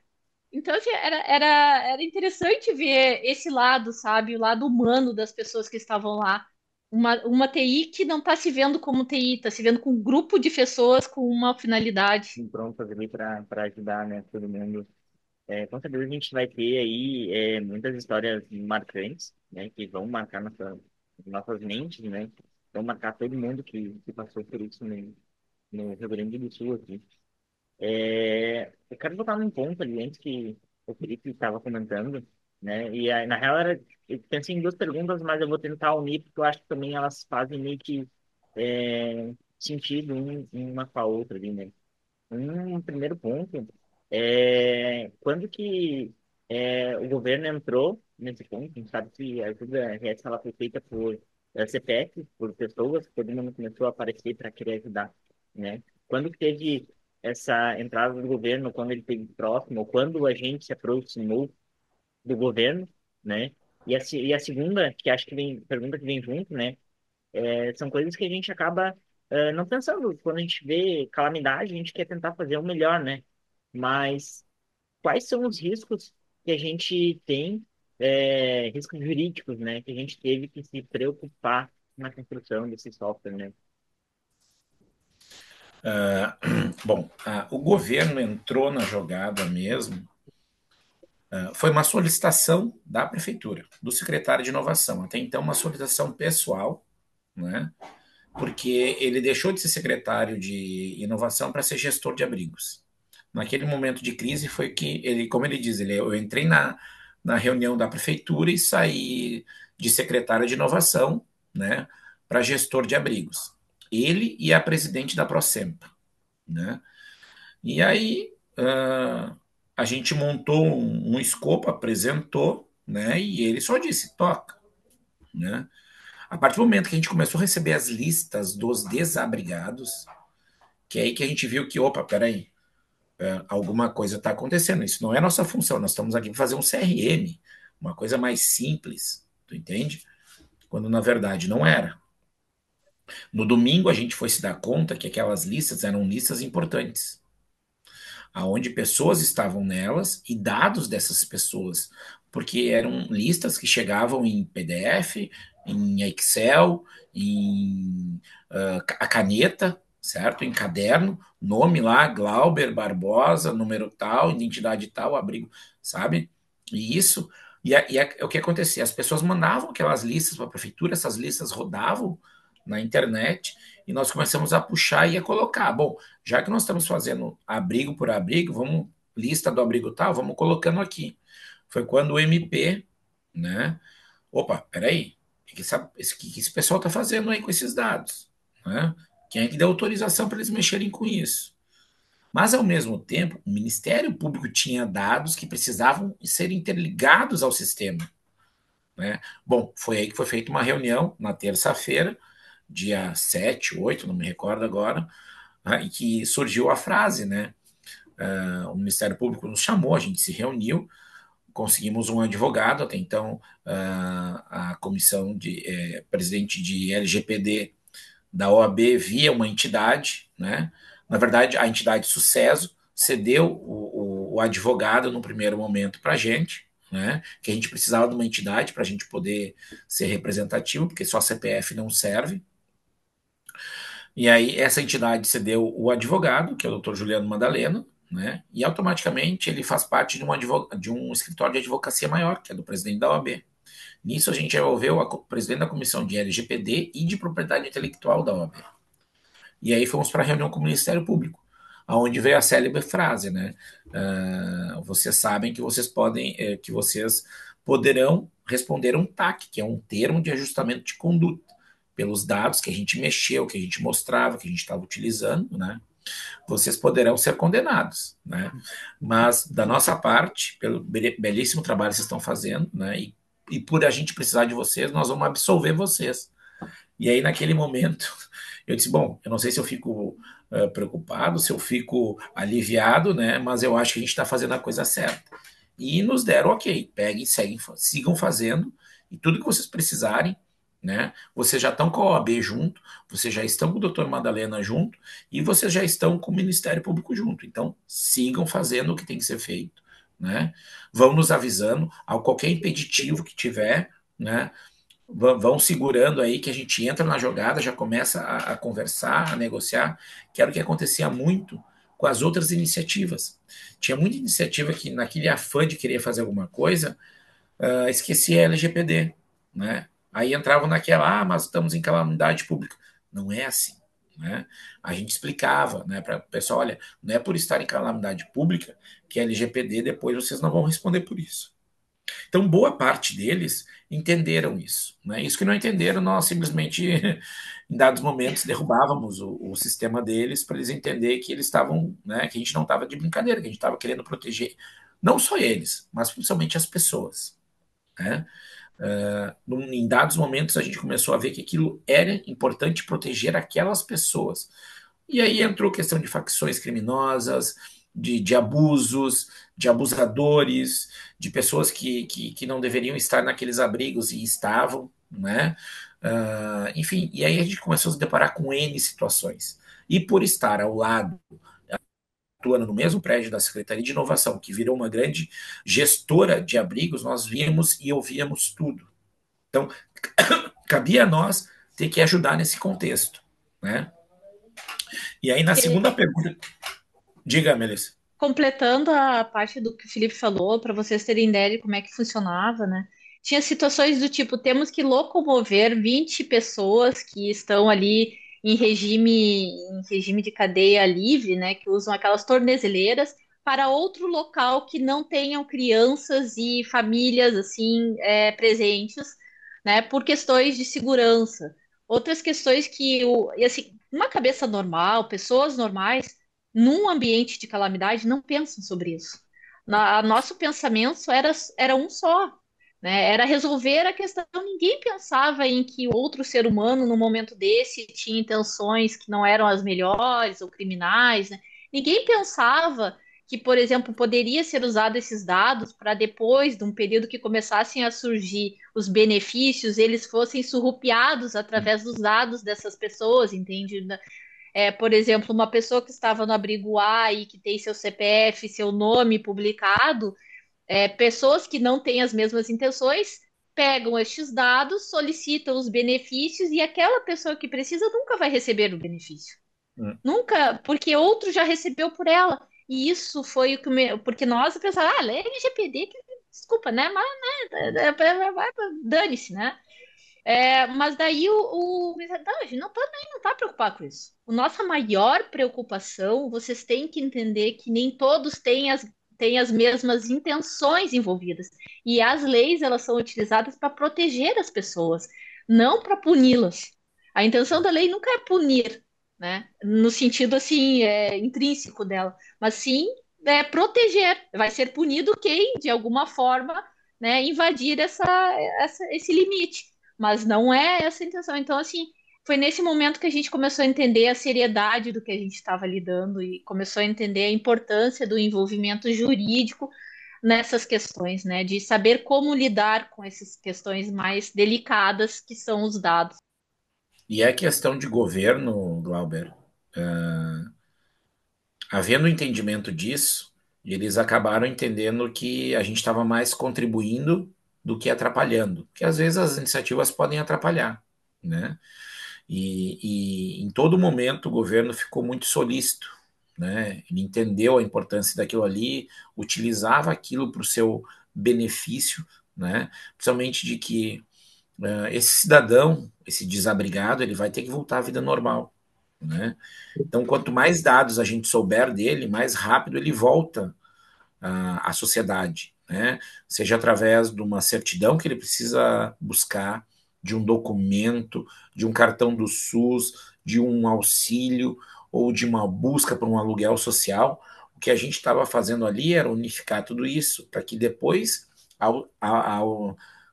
D: Então, assim, era interessante ver esse lado, sabe? O lado humano das pessoas que estavam lá. Uma TI que não está se vendo como TI, está se vendo com um grupo de pessoas com uma finalidade.
A: prontas ali para ajudar, né, todo mundo. Com certeza a gente vai ter aí muitas histórias marcantes, né, que vão marcar nossas mentes, né, vão marcar todo mundo que passou por isso no Rio Grande do Sul aqui. Eu quero voltar num ponto ali antes que o Felipe estava comentando, né, e aí, na real eu pensei em duas perguntas, mas eu vou tentar unir porque eu acho que também elas fazem meio que sentido uma com a outra ali, né. Um primeiro ponto quando que o governo entrou nesse ponto. A gente sabe que a ajuda RS ela foi feita por CPF, por pessoas, todo mundo começou a aparecer para querer ajudar, né? Quando que teve essa entrada do governo, quando ele esteve próximo, ou quando a gente se aproximou do governo, né? E a segunda, que acho que vem, pergunta que vem junto, né? São coisas que a gente acaba não pensando. Quando a gente vê calamidade, a gente quer tentar fazer o melhor, né? Mas quais são os riscos que a gente tem, riscos jurídicos, né? Que a gente teve que se preocupar na construção desse software, né?
C: Bom, o governo entrou na jogada mesmo. Foi uma solicitação da prefeitura, do secretário de inovação. Até então, uma solicitação pessoal, né? Porque ele deixou de ser secretário de inovação para ser gestor de abrigos. Naquele momento de crise foi que ele, como ele diz, eu entrei na reunião da prefeitura e saí de secretário de inovação, né, para gestor de abrigos. Ele e a presidente da Procempa, né? E aí a gente montou um escopo, apresentou, né, e ele só disse, toca, né? A partir do momento que a gente começou a receber as listas dos desabrigados, que é aí que a gente viu que, opa, peraí, alguma coisa está acontecendo. Isso não é nossa função, nós estamos aqui para fazer um CRM, uma coisa mais simples, tu entende? Quando na verdade não era. No domingo a gente foi se dar conta que aquelas listas eram listas importantes, aonde pessoas estavam nelas e dados dessas pessoas, porque eram listas que chegavam em PDF, em Excel, em a caneta, certo? Em caderno, nome lá, Glauber Barbosa, número tal, identidade tal, abrigo, sabe? E isso, o que acontecia? As pessoas mandavam aquelas listas para a prefeitura, essas listas rodavam na internet e nós começamos a puxar e a colocar. Bom, já que nós estamos fazendo abrigo por abrigo, vamos, lista do abrigo tal, vamos colocando aqui. Foi quando o MP, né? Opa, peraí, que esse pessoal está fazendo aí com esses dados? Né? Quem é que deu autorização para eles mexerem com isso? Mas, ao mesmo tempo, o Ministério Público tinha dados que precisavam ser interligados ao sistema. Né? Bom, foi aí que foi feita uma reunião na terça-feira, dia 7, 8, não me recordo agora, né, e que surgiu a frase, né? O Ministério Público nos chamou, a gente se reuniu, conseguimos um advogado, até então a comissão de presidente de LGPD da OAB via uma entidade, né? Na verdade, a entidade Sucesso cedeu o advogado no primeiro momento para a gente, né? Que a gente precisava de uma entidade para a gente poder ser representativo, porque só CPF não serve. E aí essa entidade cedeu o advogado, que é o doutor Juliano Madalena, né? E automaticamente ele faz parte de um escritório de advocacia maior, que é do presidente da OAB. Nisso a gente envolveu o presidente da comissão de LGPD e de propriedade intelectual da OAB. E aí fomos para a reunião com o Ministério Público, aonde veio a célebre frase, né? Vocês sabem que vocês podem, que vocês poderão responder um TAC, que é um termo de ajustamento de conduta, pelos dados que a gente mexeu, que a gente mostrava, que a gente estava utilizando, né? Vocês poderão ser condenados, né? Mas da nossa parte, pelo belíssimo trabalho que vocês estão fazendo, né? E por a gente precisar de vocês, nós vamos absolver vocês. E aí, naquele momento, eu disse, bom, eu não sei se eu fico preocupado, se eu fico aliviado, né? Mas eu acho que a gente está fazendo a coisa certa. E nos deram ok, peguem, seguem, sigam fazendo, e tudo que vocês precisarem, né? Vocês já estão com a OAB junto, vocês já estão com o doutor Madalena junto, e vocês já estão com o Ministério Público junto. Então, sigam fazendo o que tem que ser feito, né? Vão nos avisando, ao qualquer impeditivo que tiver, né? Vão segurando aí que a gente entra na jogada, já começa a conversar, a negociar, que era o que acontecia muito com as outras iniciativas. Tinha muita iniciativa que, naquele afã de querer fazer alguma coisa, esquecia a LGPD, né? Aí entravam naquela, mas estamos em calamidade pública. Não é assim, né? A gente explicava, né, para o pessoal, olha, não é por estar em calamidade pública que a LGPD depois vocês não vão responder por isso. Então, boa parte deles entenderam isso. Né? Isso que não entenderam, nós simplesmente, em dados momentos, derrubávamos o sistema deles para eles entenderem que eles estavam, né, que a gente não estava de brincadeira, que a gente estava querendo proteger não só eles, mas principalmente as pessoas. Né? Em dados momentos, a gente começou a ver que aquilo era importante proteger aquelas pessoas. E aí entrou questão de facções criminosas, de abusos, de abusadores, de pessoas que não deveriam estar naqueles abrigos e estavam, né? Enfim, e aí a gente começou a se deparar com N situações. E por estar ao lado, atuando no mesmo prédio da Secretaria de Inovação, que virou uma grande gestora de abrigos, nós víamos e ouvíamos tudo. Então, cabia a nós ter que ajudar nesse contexto, né? E aí, na
D: Porque
C: segunda pergunta, diga, Melissa.
D: completando a parte do que o Felipe falou, para vocês terem ideia de como é que funcionava, né? Tinha situações do tipo, temos que locomover 20 pessoas que estão ali em regime de cadeia livre, né? Que usam aquelas tornezeleiras para outro local que não tenham crianças e famílias assim presentes, né? Por questões de segurança. Outras questões e assim, uma cabeça normal, pessoas normais num ambiente de calamidade, não pensam sobre isso. Nosso pensamento era um só, né? Era resolver a questão. Ninguém pensava em que outro ser humano, no momento desse, tinha intenções que não eram as melhores ou criminais, né? Ninguém pensava que, por exemplo, poderia ser usado esses dados para depois de um período que começassem a surgir os benefícios, eles fossem surrupiados através dos dados dessas pessoas, entende? Por exemplo, uma pessoa que estava no abrigo A e que tem seu CPF, seu nome publicado, pessoas que não têm as mesmas intenções pegam estes dados, solicitam os benefícios e aquela pessoa que precisa nunca vai receber o benefício.
C: Hum.
D: Nunca, porque outro já recebeu por ela. E isso foi o que porque nós pensávamos, lei LGPD, desculpa, né? Mas dane-se, né? Mas daí não, a gente não tá preocupado com isso. A nossa maior preocupação, vocês têm que entender que nem todos têm as mesmas intenções envolvidas. E as leis, elas são utilizadas para proteger as pessoas, não para puni-las. A intenção da lei nunca é punir, né? No sentido assim, intrínseco dela, mas sim proteger. Vai ser punido quem, de alguma forma, né, invadir esse limite. Mas não é essa a intenção. Então, assim, foi nesse momento que a gente começou a entender a seriedade do que a gente estava lidando e começou a entender a importância do envolvimento jurídico nessas questões, né? De saber como lidar com essas questões mais delicadas que são os dados.
C: E é questão de governo, Glauber. Havendo entendimento disso, eles acabaram entendendo que a gente estava mais contribuindo do que atrapalhando, que às vezes as iniciativas podem atrapalhar, né? E em todo momento o governo ficou muito solícito, né? Ele entendeu a importância daquilo ali, utilizava aquilo para o seu benefício, né? Principalmente de que esse cidadão, esse desabrigado, ele vai ter que voltar à vida normal, né? Então, quanto mais dados a gente souber dele, mais rápido ele volta à sociedade, né? Seja através de uma certidão que ele precisa buscar, de um documento, de um cartão do SUS, de um auxílio ou de uma busca por um aluguel social. O que a gente estava fazendo ali era unificar tudo isso para que depois,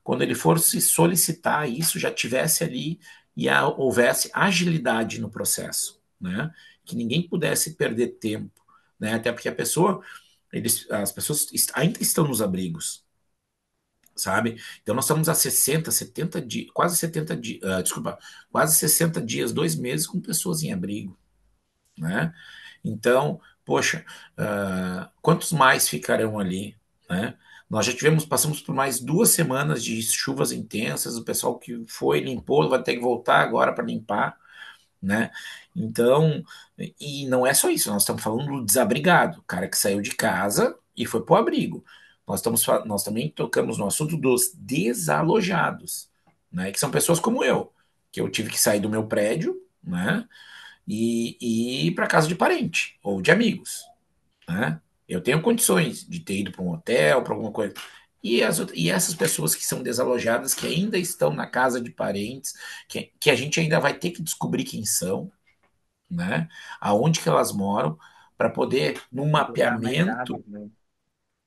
C: quando ele fosse solicitar isso, já tivesse ali e houvesse agilidade no processo, né? Que ninguém pudesse perder tempo, né? Até porque as pessoas ainda estão nos abrigos, sabe? Então nós estamos há 60, 70 dias, quase 70 dias, desculpa, quase 60 dias, 2 meses com pessoas em abrigo, né? Então, poxa, quantos mais ficarão ali, né? Nós já passamos por mais 2 semanas de chuvas intensas, o pessoal que foi limpou vai ter que voltar agora para limpar, né? Então, e não é só isso, nós estamos falando do desabrigado, o cara que saiu de casa e foi para o abrigo. Nós também tocamos no assunto dos desalojados, né? Que são pessoas como eu, que eu tive que sair do meu prédio, né? E ir para casa de parente ou de amigos, né? Eu tenho condições de ter ido para um hotel, para alguma coisa. E essas pessoas que são desalojadas, que ainda estão na casa de parentes, que a gente ainda vai ter que descobrir quem são, né? Aonde que elas moram, para poder, num
A: Pegar mais
C: mapeamento.
A: dados, né?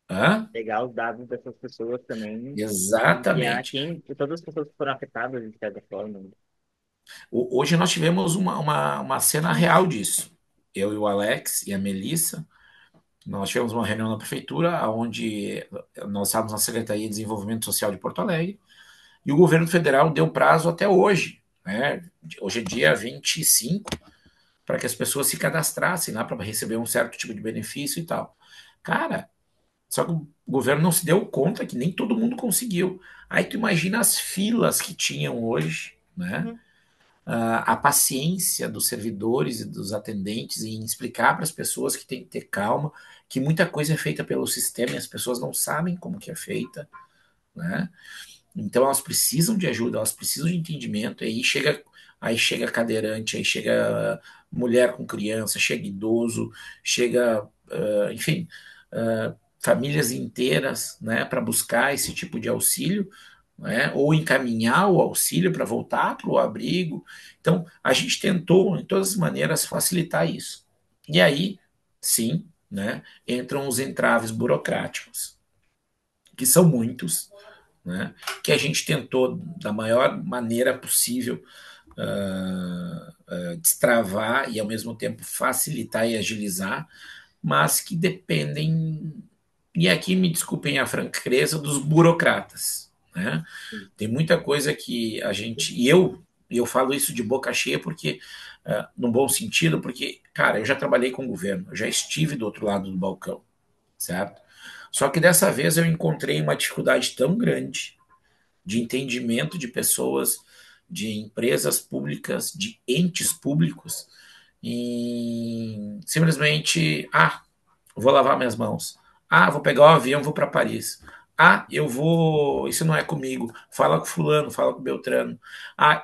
C: Hã?
A: Pegar os dados dessas pessoas também e enviar
C: Exatamente.
A: todas as pessoas que foram afetadas de certa forma, né?
C: Hoje nós tivemos uma cena real disso. Eu e o Alex e a Melissa, nós tivemos uma reunião na prefeitura, onde nós estávamos na Secretaria de Desenvolvimento Social de Porto Alegre, e o governo federal deu prazo até hoje, né? Hoje é dia 25, para que as pessoas se cadastrassem lá para receber um certo tipo de benefício e tal. Cara, só que o governo não se deu conta que nem todo mundo conseguiu. Aí tu imagina as filas que tinham hoje, né? a paciência dos servidores e dos atendentes em explicar para as pessoas que tem que ter calma, que muita coisa é feita pelo sistema e as pessoas não sabem como que é feita, né? Então elas precisam de ajuda, elas precisam de entendimento, aí chega cadeirante, aí chega mulher com criança, chega idoso, chega, enfim, famílias inteiras, né, para buscar esse tipo de auxílio, né, ou encaminhar o auxílio para voltar para o abrigo. Então, a gente tentou, em todas as maneiras, facilitar isso. E aí, sim, né, entram os entraves burocráticos, que são muitos, né, que a gente tentou, da maior maneira possível, destravar e, ao mesmo tempo, facilitar e agilizar, mas que dependem, e aqui me desculpem a franqueza, dos burocratas. Né? Tem muita coisa que a gente, e eu falo isso de boca cheia porque, no bom sentido, porque, cara, eu já trabalhei com o governo, eu já estive do outro lado do balcão, certo? Só que dessa vez eu encontrei uma dificuldade tão grande de entendimento de pessoas, de empresas públicas, de entes públicos, e simplesmente, vou lavar minhas mãos. Vou pegar o avião, vou para Paris. Eu vou, isso não é comigo. Fala com fulano, fala com Beltrano.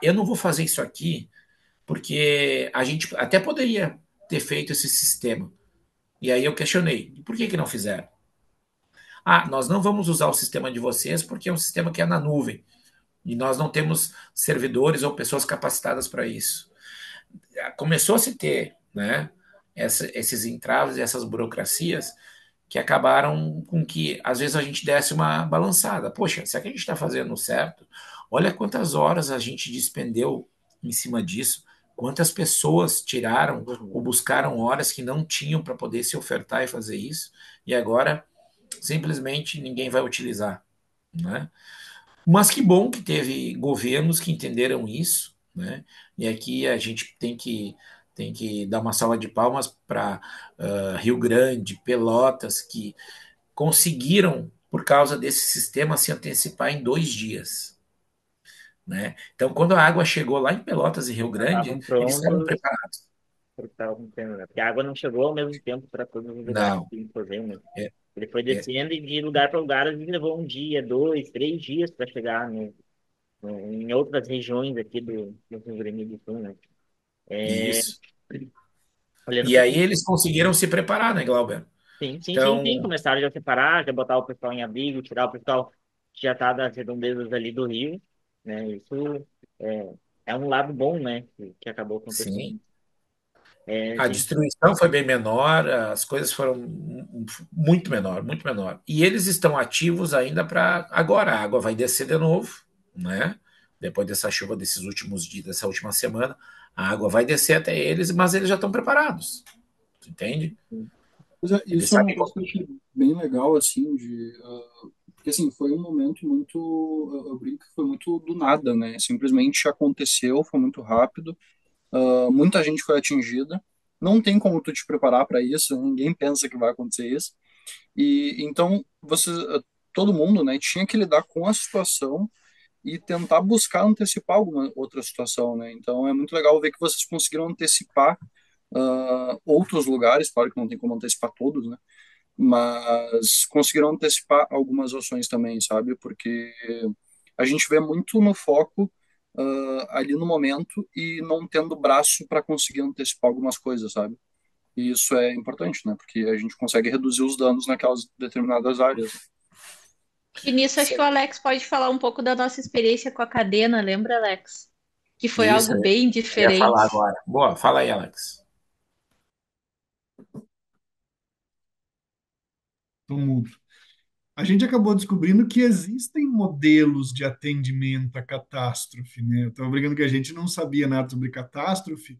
C: Eu não vou fazer isso aqui porque a gente até poderia ter feito esse sistema. E aí eu questionei, por que não fizeram? Nós não vamos usar o sistema de vocês porque é um sistema que é na nuvem. E nós não temos servidores ou pessoas capacitadas para isso. Começou a se ter, né, esses entraves e essas burocracias que acabaram com que, às vezes, a gente desse uma balançada. Poxa, será que a gente está fazendo certo? Olha quantas horas a gente despendeu em cima disso, quantas pessoas tiraram ou buscaram horas que não tinham para poder se ofertar e fazer isso, e agora simplesmente ninguém vai utilizar, né? Mas que bom que teve governos que entenderam isso, né? E aqui a gente tem que dar uma salva de palmas para Rio Grande, Pelotas, que conseguiram, por causa desse sistema, se antecipar em 2 dias. Né? Então, quando a água chegou lá em Pelotas e Rio
A: Já
C: Grande,
A: estavam
C: eles estavam
A: prontos
C: preparados.
A: para o que estavam tendo, né? Porque a água não chegou ao mesmo tempo para todos os lugares
C: Não,
A: que ele foi, né?
C: é,
A: Ele foi
C: é
A: descendo e de lugar para lugar, às vezes levou um dia, dois, 3 dias para chegar em outras regiões aqui do Rio Grande do Sul, né?
C: isso.
A: Olhando
C: E
A: para
C: aí eles conseguiram se preparar, né, Glauber?
A: sim, sim, sim, sim.
C: Então,
A: Começaram já a separar, já botar o pessoal em abrigo, tirar o pessoal que já está das redondezas ali do rio, né? Isso é, é um lado bom, né? Que acabou
C: sim,
A: acontecendo.
C: a
A: Gente,
C: destruição foi bem menor, as coisas foram muito menor, muito menor. E eles estão ativos ainda para agora. A água vai descer de novo, né? Depois dessa chuva desses últimos dias, dessa última semana, a água vai descer até eles, mas eles já estão preparados, entende?
E: Pois é,
C: Eles
E: isso é uma
C: sabem
E: coisa que eu achei bem legal, assim, porque, assim, foi um momento muito, eu brinco que foi muito do nada, né? Simplesmente aconteceu, foi muito rápido, muita gente foi atingida, não tem como tu te preparar para isso, ninguém pensa que vai acontecer isso, e então todo mundo, né, tinha que lidar com a situação e tentar buscar antecipar alguma outra situação, né? Então é muito legal ver que vocês conseguiram antecipar outros lugares, claro que não tem como antecipar todos, né? Mas conseguiram antecipar algumas ações também, sabe? Porque a gente vê muito no foco ali no momento e não tendo braço para conseguir antecipar algumas coisas, sabe? E isso é importante, né? Porque a gente consegue reduzir os danos naquelas determinadas áreas.
D: E nisso acho que o
C: disso.
D: Alex pode falar um pouco da nossa experiência com a cadena, lembra, Alex? Que foi
C: Isso,
D: algo bem
C: eu ia falar
D: diferente.
C: agora. Boa, fala aí, Alex.
B: Tô mudo. A gente acabou descobrindo que existem modelos de atendimento à catástrofe, né? Eu estava brincando que a gente não sabia nada sobre catástrofe,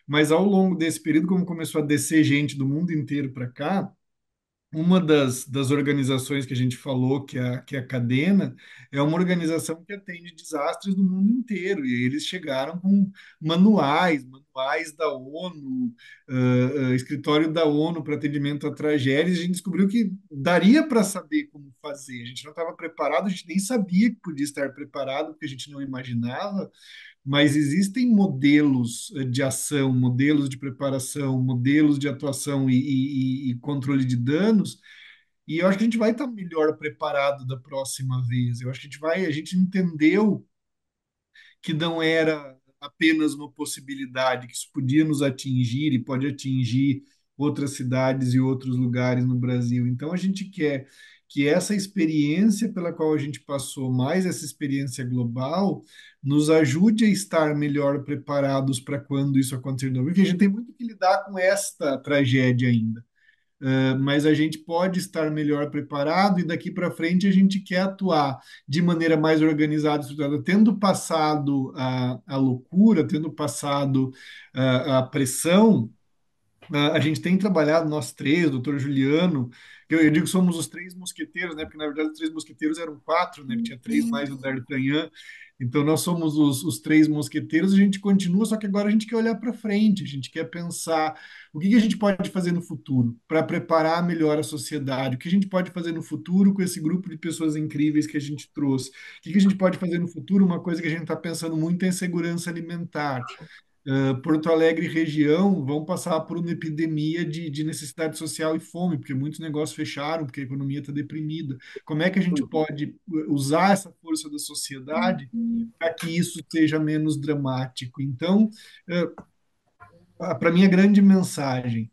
B: mas ao longo desse período, como começou a descer gente do mundo inteiro para cá, uma das organizações que a gente falou, que é a Cadena, é uma organização que atende desastres do mundo inteiro. E eles chegaram com manuais da ONU, escritório da ONU para atendimento a tragédias. A gente descobriu que daria para saber como fazer. A gente não estava preparado, a gente nem sabia que podia estar preparado, porque a gente não imaginava. mas existem modelos de ação, modelos de preparação, modelos de atuação e controle de danos, e eu acho que a gente vai estar melhor preparado da próxima vez. Eu acho que a gente entendeu que não era apenas uma possibilidade, que isso podia nos atingir e pode atingir outras cidades e outros lugares no Brasil. Então, a gente quer que essa experiência pela qual a gente passou, mais essa experiência global, nos ajude a estar melhor preparados para quando isso acontecer de novo. Enfim, a gente tem muito que lidar com esta tragédia ainda. Mas a gente pode estar melhor preparado e daqui para frente a gente quer atuar de maneira mais organizada, estruturada, tendo passado a loucura, tendo passado a pressão. A gente tem trabalhado, nós três, o doutor Juliano, que eu digo que somos os três mosqueteiros, né? Porque na verdade os três mosqueteiros eram quatro, né? Tinha três mais o D'Artagnan. Então nós somos os três mosqueteiros, a gente continua, só que agora a gente quer olhar para frente, a gente quer pensar o que que a gente pode fazer no futuro para preparar melhor a sociedade, o que a gente pode fazer no futuro com esse grupo de pessoas incríveis que a gente trouxe, o que que a gente pode fazer no futuro, uma coisa que a gente está pensando muito é segurança alimentar. Porto Alegre e região vão passar por uma epidemia de necessidade social e fome, porque muitos negócios fecharam, porque a economia está deprimida. Como é que a gente pode usar essa força da sociedade para que isso seja menos dramático? Então, para mim, a grande mensagem: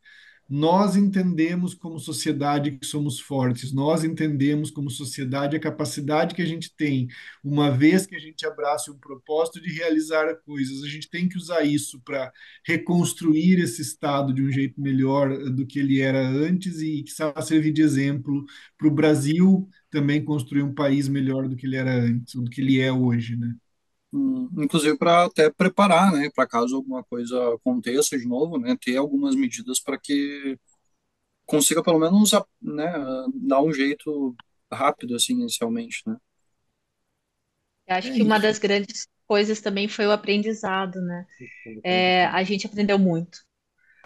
B: nós entendemos como sociedade que somos fortes, nós entendemos como sociedade a capacidade que a gente tem, uma vez que a gente abraça um propósito de realizar coisas, a gente tem que usar isso para reconstruir esse Estado de um jeito melhor do que ele era antes e que servir de exemplo para o Brasil também construir um país melhor do que ele era antes, do que ele é hoje, né?
E: Inclusive para até preparar, né, para caso alguma coisa aconteça de novo, né, ter algumas medidas para que consiga pelo menos, né, dar um jeito rápido assim inicialmente, né?
D: Eu acho
B: É
D: que uma
B: isso.
D: das grandes coisas também foi o aprendizado, né? A gente aprendeu muito.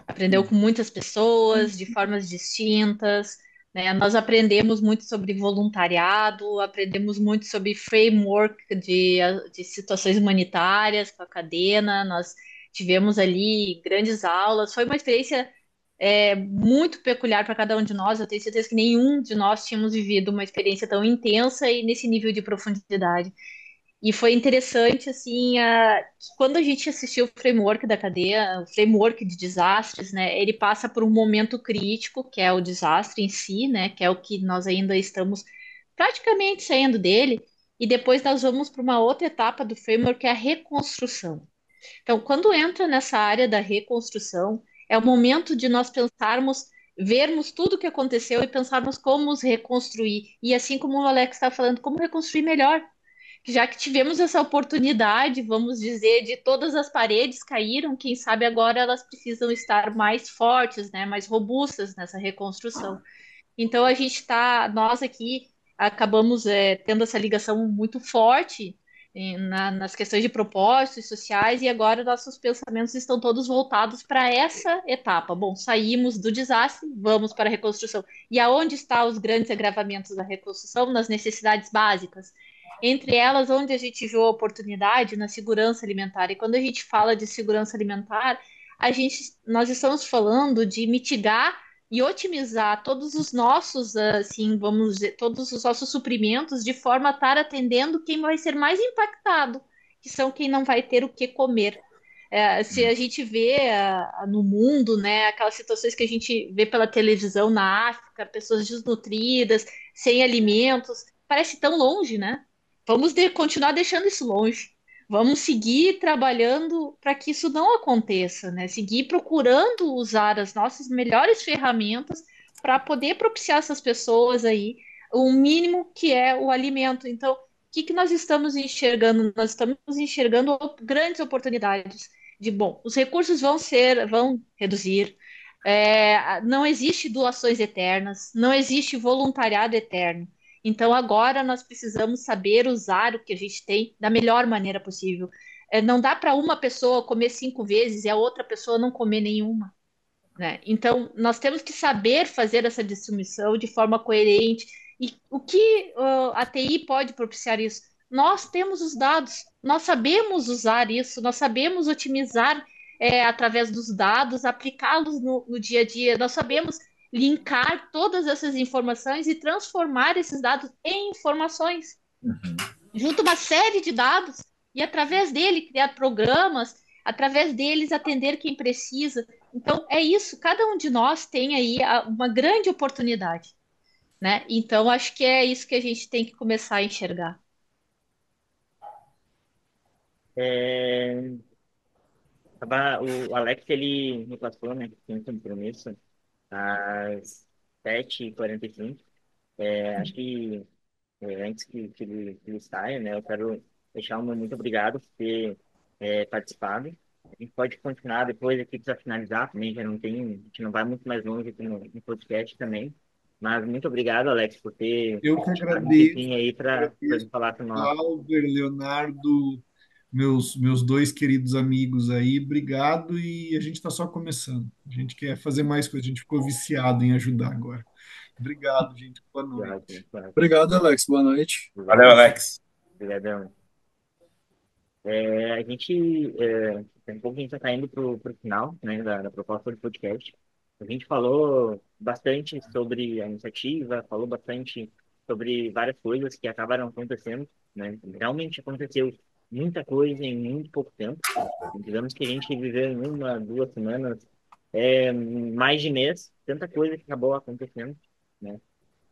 D: Aprendeu com muitas pessoas, de formas distintas, né? Nós aprendemos muito sobre voluntariado, aprendemos muito sobre framework de situações humanitárias com a Cadena, nós tivemos ali grandes aulas. Foi uma experiência muito peculiar para cada um de nós. Eu tenho certeza que nenhum de nós tínhamos vivido uma experiência tão intensa e nesse nível de profundidade. E foi interessante, assim, que quando a gente assistiu o framework da cadeia, o framework de desastres, né, ele passa por um momento crítico, que é o desastre em si, né, que é o que nós ainda estamos praticamente saindo dele, e depois nós vamos para uma outra etapa do framework, que é a reconstrução. Então, quando entra nessa área da reconstrução, é o momento de nós pensarmos, vermos tudo o que aconteceu e pensarmos como os reconstruir. E assim como o Alex está falando, como reconstruir melhor, já que tivemos essa oportunidade, vamos dizer, de todas as paredes caíram, quem sabe agora elas precisam estar mais fortes, né, mais robustas nessa reconstrução. Então a gente está, nós aqui acabamos tendo essa ligação muito forte nas questões de propósitos sociais e agora nossos pensamentos estão todos voltados para essa etapa. Bom, saímos do desastre, vamos para a reconstrução. E aonde estão os grandes agravamentos da reconstrução? Nas necessidades básicas. Entre elas, onde a gente viu a oportunidade na segurança alimentar. E quando a gente fala de segurança alimentar, nós estamos falando de mitigar e otimizar todos os nossos, assim, vamos dizer, todos os nossos suprimentos de forma a estar atendendo quem vai ser mais impactado, que são quem não vai ter o que comer. Se a gente vê no mundo, né, aquelas situações que a gente vê pela televisão na África, pessoas desnutridas, sem alimentos, parece tão longe, né? Vamos continuar deixando isso longe. Vamos seguir trabalhando para que isso não aconteça, né? Seguir procurando usar as nossas melhores ferramentas para poder propiciar essas pessoas aí o mínimo que é o alimento. Então, o que que nós estamos enxergando? Nós estamos enxergando grandes oportunidades de, bom, os recursos vão reduzir. Não existe doações eternas, não existe voluntariado eterno. Então, agora nós precisamos saber usar o que a gente tem da melhor maneira possível. Não dá para uma pessoa comer 5 vezes e a outra pessoa não comer nenhuma, né? Então, nós temos que saber fazer essa distribuição de forma coerente. E o que a TI pode propiciar isso? nós temos os dados, nós sabemos usar isso, nós sabemos otimizar através dos dados, aplicá-los no dia a dia, nós sabemos linkar todas essas informações e transformar esses dados em informações. Junto uma série de dados e através dele criar programas, através deles atender quem precisa. Então é isso, cada um de nós tem aí uma grande oportunidade, né? Então acho que é isso que a gente tem que começar a enxergar.
A: É, o Alex, ele me passou, né, que tem um compromisso às 7h45. Acho que antes que ele saia, né, eu quero deixar um muito obrigado por ter participado. A gente pode continuar depois aqui para finalizar também, já não tem, a gente não vai muito mais longe aqui no podcast também. Mas muito obrigado, Alex, por ter
B: Eu que
A: tirado um
B: agradeço,
A: tempinho aí para
B: agradeço,
A: falar com nós.
B: Glauber, Leonardo, meus dois queridos amigos aí, obrigado. E a gente está só começando. A gente quer fazer mais coisas, a gente ficou viciado em ajudar agora. Obrigado, gente. Boa
A: Obrigado,
B: noite.
A: obrigado,
E: Obrigado, Alex. Boa noite.
C: Valeu, Alex.
A: obrigadão. A gente, daqui a pouco a gente já está indo para o final, né, da proposta do podcast. A gente falou bastante sobre a iniciativa, falou bastante sobre várias coisas que acabaram acontecendo, né? Realmente aconteceu muita coisa em muito pouco tempo. Digamos que a gente viveu em 1, 2 semanas, mais de mês, tanta coisa que acabou acontecendo, né?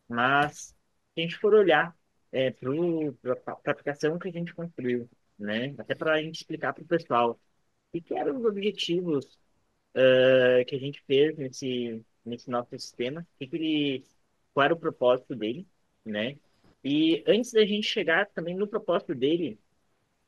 A: Mas, se a gente for olhar para a aplicação que a gente construiu, né? Até para a gente explicar para o pessoal o que eram os objetivos que a gente fez nesse nosso sistema, qual era o propósito dele, né? E antes da gente chegar também no propósito dele,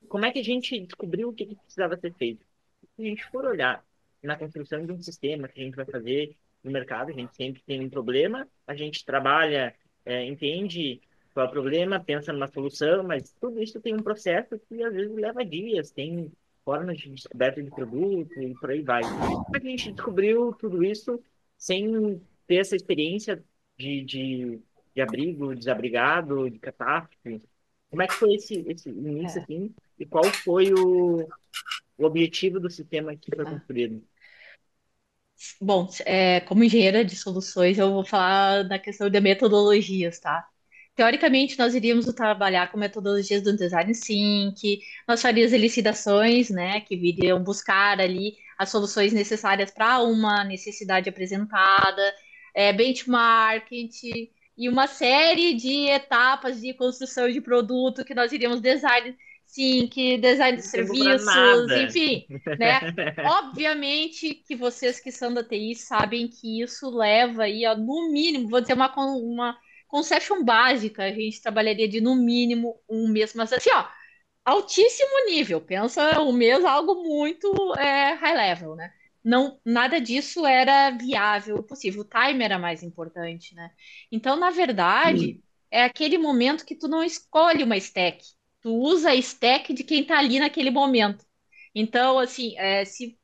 A: como é que a gente descobriu o que precisava ser feito? Se a gente for olhar na construção de um sistema que a gente vai fazer no mercado, a gente sempre tem um problema, a gente trabalha, entende qual é o problema, pensa numa solução, mas tudo isso tem um processo que às vezes leva dias, tem formas de descoberta de produto e por aí vai. Como é que a gente descobriu tudo isso sem ter essa experiência de abrigo, desabrigado, de catástrofe? Como é que foi esse início,
D: É.
A: assim, e qual foi o objetivo do sistema que foi construído?
D: Bom, como engenheira de soluções, eu vou falar da questão de metodologias, tá? Teoricamente, nós iríamos trabalhar com metodologias do Design Thinking, nós faríamos elucidações, né, que viriam buscar ali as soluções necessárias para uma necessidade apresentada, benchmarking e uma série de etapas de construção de produto que nós iríamos design thinking, design de
A: Não tempo para
D: serviços,
A: nada.
D: enfim, né? Obviamente que vocês que são da TI sabem que isso leva aí, ó, no mínimo, vou dizer uma conception básica, a gente trabalharia de no mínimo um mês, mas assim, ó, altíssimo nível, pensa um mês algo muito high level, né? Não, nada disso era viável, possível. O time era mais importante, né? Então, na verdade, é aquele momento que tu não escolhe uma stack, tu usa a stack de quem está ali naquele momento. Então, assim,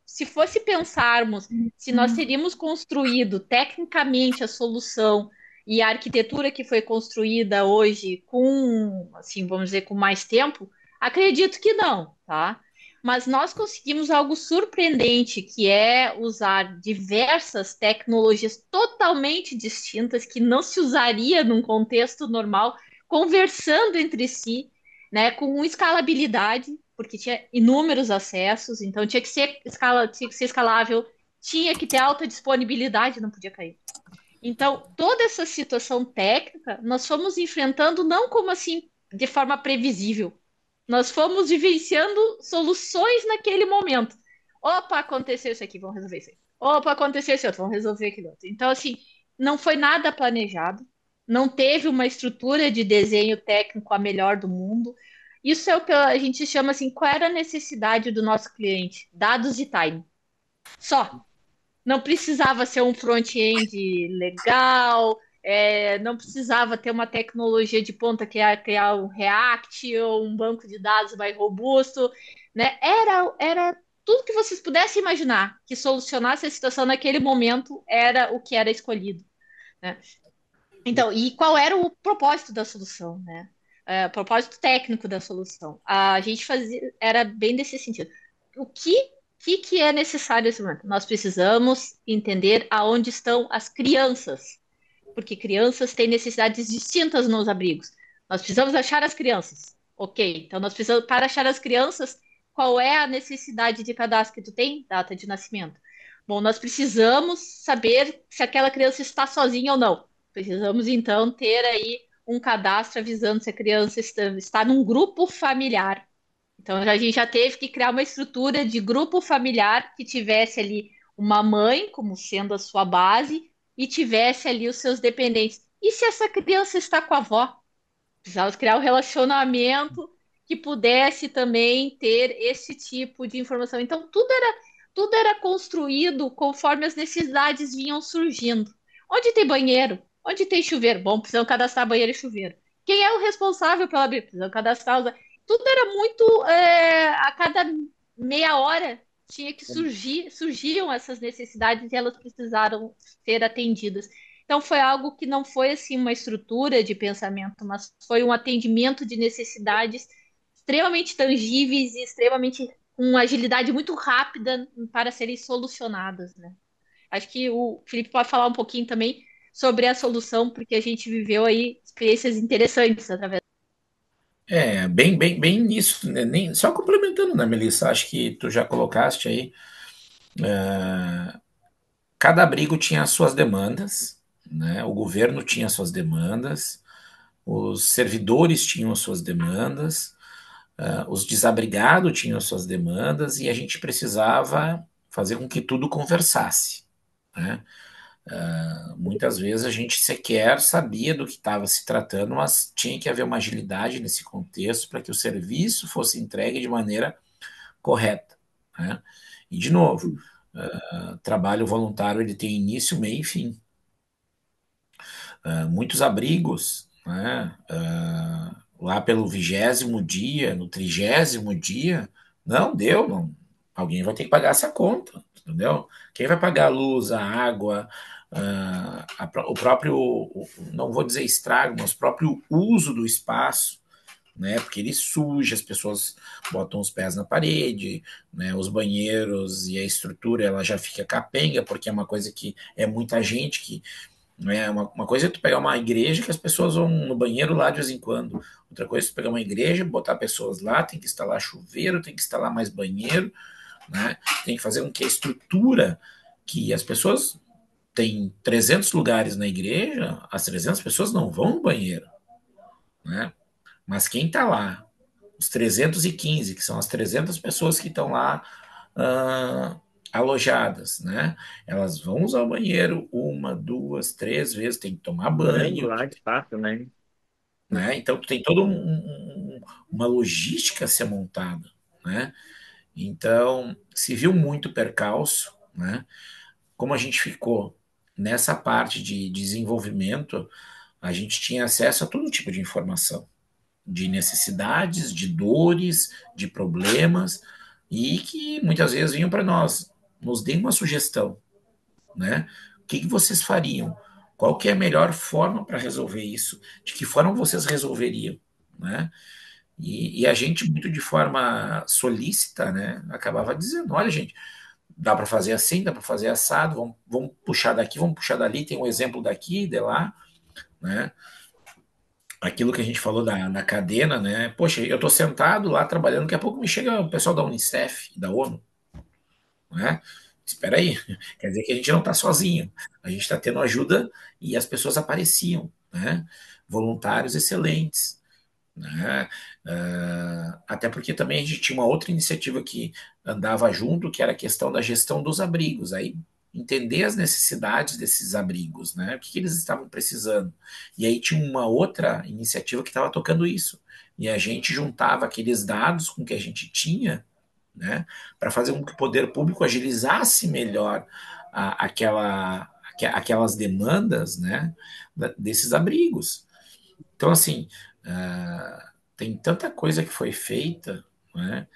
D: se fosse pensarmos se nós teríamos construído tecnicamente a solução e a arquitetura que foi construída hoje com, assim, vamos dizer, com mais tempo, acredito que não, tá? Mas nós conseguimos algo surpreendente, que é usar diversas tecnologias totalmente distintas que não se usaria num contexto normal, conversando entre si, né, com escalabilidade, porque tinha inúmeros acessos, então tinha que ser escalável, tinha que ter alta disponibilidade, não podia cair. Então, toda essa situação técnica, nós fomos enfrentando não como assim, de forma previsível. Nós fomos vivenciando soluções naquele momento. Opa, aconteceu isso aqui, vamos resolver isso aí. Opa, aconteceu isso outro, vamos resolver aquilo outro. Então, assim, não foi nada planejado, não teve uma estrutura de desenho técnico a melhor do mundo. Isso é o que a gente chama assim, qual era a necessidade do nosso cliente? Dados de time. Só. Não precisava ser um front-end legal, não precisava ter uma tecnologia de ponta que ia criar um React ou um banco de dados mais robusto, né? Era tudo que vocês pudessem imaginar que solucionasse a situação naquele momento era o que era escolhido, né? Então, e qual era o propósito da solução, né? propósito técnico da solução. A gente fazia, era bem desse sentido. O que é necessário nesse momento? Nós precisamos entender aonde estão as crianças, porque crianças têm necessidades distintas nos abrigos. Nós precisamos achar as crianças. Ok, então nós precisamos, para achar as crianças, qual é a necessidade de cadastro que tu tem? Data de nascimento. Bom, nós precisamos saber se aquela criança está sozinha ou não. Precisamos, então, ter aí um cadastro avisando se a criança está num grupo familiar. Então, a gente já teve que criar uma estrutura de grupo familiar que tivesse ali uma mãe como sendo a sua base e tivesse ali os seus dependentes. E se essa criança está com a avó? Precisava criar um relacionamento que pudesse também ter esse tipo de informação. Então, tudo era construído conforme as necessidades vinham surgindo. Onde tem banheiro? Onde tem chuveiro? Bom, precisam cadastrar banheiro e chuveiro. Quem é o responsável pela briga? Precisam cadastrar os... Tudo era muito... a cada meia hora tinha que surgiam essas necessidades e elas precisaram ser atendidas. Então foi algo que não foi assim uma estrutura de pensamento, mas foi um atendimento de necessidades extremamente tangíveis e extremamente com uma agilidade muito rápida para serem solucionadas, né? Acho que o Felipe pode falar um pouquinho também sobre a solução, porque a gente viveu aí experiências interessantes através.
C: Bem nisso, né? Nem, só complementando, né, Melissa? Acho que tu já colocaste aí. Cada abrigo tinha as suas demandas, né? O governo tinha as suas demandas, os servidores tinham as suas demandas, os desabrigados tinham as suas demandas e a gente precisava fazer com que tudo conversasse, né? Muitas vezes a gente sequer sabia do que estava se tratando, mas tinha que haver uma agilidade nesse contexto para que o serviço fosse entregue de maneira correta, né? E, de novo, trabalho voluntário ele tem início, meio e fim. Muitos abrigos, né? Lá pelo 20º dia, no 30º dia, não deu, não. Alguém vai ter que pagar essa conta, entendeu? Quem vai pagar a luz, a água, o próprio, não vou dizer estrago, mas o próprio uso do espaço, né? Porque ele suja, as pessoas botam os pés na parede, né? Os banheiros e a estrutura ela já fica capenga, porque é uma coisa que é muita gente que né? Uma coisa é tu pegar uma igreja que as pessoas vão no banheiro lá de vez em quando. Outra coisa é tu pegar uma igreja, botar pessoas lá, tem que instalar chuveiro, tem que instalar mais banheiro, né? Tem que fazer com que a estrutura que as pessoas têm 300 lugares na igreja, as 300 pessoas não vão no banheiro, né? Mas quem está lá, os 315, que são as 300 pessoas que estão lá alojadas, né? Elas vão usar o banheiro uma, duas, três vezes, tem que tomar
A: Morando
C: banho,
A: lá, de fato, né?
C: né? Então tu tem toda uma logística a ser montada, né? Então se viu muito percalço, né? Como a gente ficou nessa parte de desenvolvimento, a gente tinha acesso a todo tipo de informação, de necessidades, de dores, de problemas, e que muitas vezes vinham para nós, nos deem uma sugestão, né? O que vocês fariam? Qual que é a melhor forma para resolver isso? De que forma vocês resolveriam, né? E a gente, muito de forma solícita, né, acabava dizendo, olha, gente, dá para fazer assim, dá para fazer assado, vamos puxar daqui, vamos puxar dali, tem um exemplo daqui, de lá, né? Aquilo que a gente falou da cadena, né? Poxa, eu estou sentado lá trabalhando, daqui a pouco me chega o pessoal da Unicef, da ONU, né? Espera aí, quer dizer que a gente não está sozinho, a gente está tendo ajuda e as pessoas apareciam, né? Voluntários excelentes, né? Até porque também a gente tinha uma outra iniciativa que andava junto, que era a questão da gestão dos abrigos, aí entender as necessidades desses abrigos, né? O que eles estavam precisando. E aí tinha uma outra iniciativa que estava tocando isso. E a gente juntava aqueles dados com que a gente tinha, né, para fazer com que o poder público agilizasse melhor aquelas demandas, né, desses abrigos. Então, assim, tem tanta coisa que foi feita, né,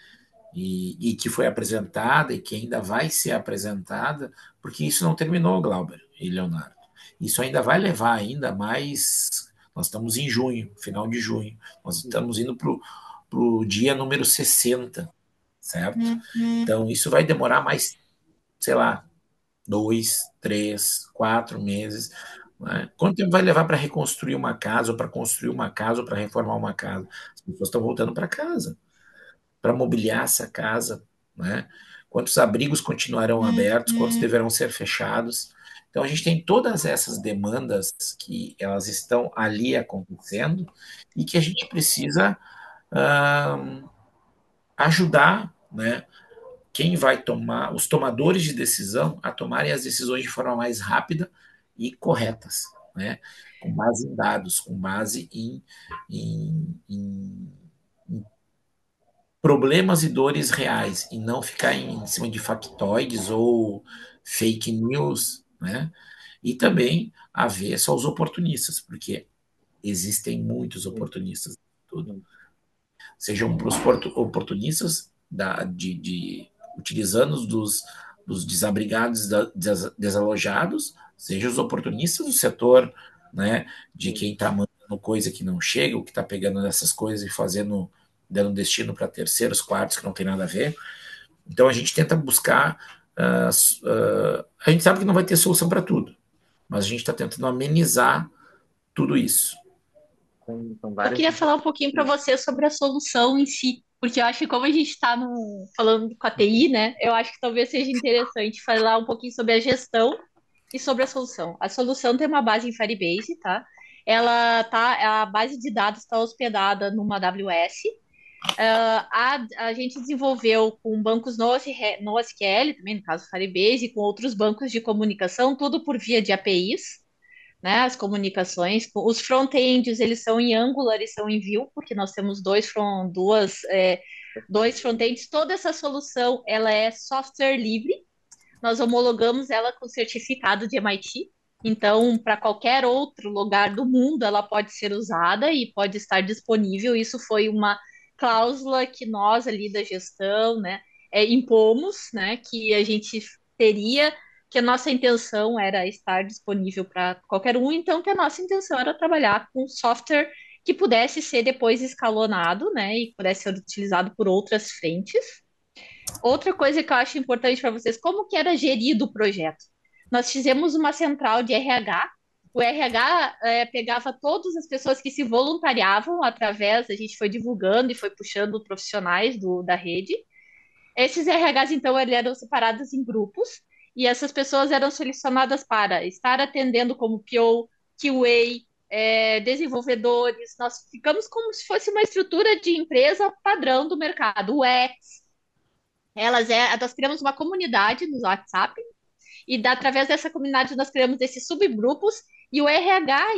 C: e que foi apresentada e que ainda vai ser apresentada, porque isso não terminou, Glauber e Leonardo. Isso ainda vai levar ainda mais Nós estamos em junho, final de junho. Nós estamos indo para o dia número 60, certo? Então, isso vai demorar mais, sei lá, 2, 3, 4 meses. Né? Quanto tempo vai levar para reconstruir uma casa, ou para construir uma casa, ou para reformar uma casa? As pessoas estão voltando para casa, para mobiliar essa casa. Né? Quantos abrigos continuarão abertos, quantos deverão ser fechados? Então, a gente tem todas essas demandas que elas estão ali acontecendo e que a gente precisa ajudar, né, quem vai tomar, os tomadores de decisão, a tomarem as decisões de forma mais rápida e corretas, né? Com base em dados, com base em problemas e dores reais, e não ficar em cima de factoides ou fake news, né? E também haver só os oportunistas, porque existem muitos oportunistas, tudo. Sejam para os oportunistas utilizando dos desabrigados, desalojados, sejam os oportunistas do setor, né, de quem está mandando coisa que não chega, ou que está pegando essas coisas e dando destino para terceiros, quartos, que não tem nada a ver. Então a gente tenta buscar, a gente sabe que não vai ter solução para tudo, mas a gente está tentando amenizar tudo isso.
D: Eu queria falar um pouquinho para você sobre a solução em si, porque eu acho que como a gente está falando com a TI, né, eu acho que talvez seja interessante falar um pouquinho sobre a gestão e sobre a solução. A solução tem uma base em Firebase, tá? A base de dados está hospedada numa AWS. A gente desenvolveu com bancos NoSQL, também no caso Firebase, e com outros bancos de comunicação, tudo por via de APIs, né, as comunicações. Os front-ends, eles são em Angular e são em Vue, porque nós temos dois front-ends. Toda essa solução, ela é software livre. Nós homologamos ela com certificado de MIT. Então, para qualquer outro lugar do mundo, ela pode ser usada e pode estar disponível. Isso foi uma cláusula que nós ali da gestão, né, impomos, né, que a gente teria, que a nossa intenção era estar disponível para qualquer um, então que a nossa intenção era trabalhar com software que pudesse ser depois escalonado, né, e pudesse ser utilizado por outras frentes. Outra coisa que eu acho importante para vocês, como que era gerido o projeto? Nós fizemos uma central de RH. O RH pegava todas as pessoas que se voluntariavam através, a gente foi divulgando e foi puxando profissionais da rede. Esses RHs, então, eles eram separados em grupos e essas pessoas eram selecionadas para estar atendendo como PO, QA, desenvolvedores. Nós ficamos como se fosse uma estrutura de empresa padrão do mercado, UX. Nós criamos uma comunidade no WhatsApp e através dessa comunidade nós criamos esses subgrupos e o RH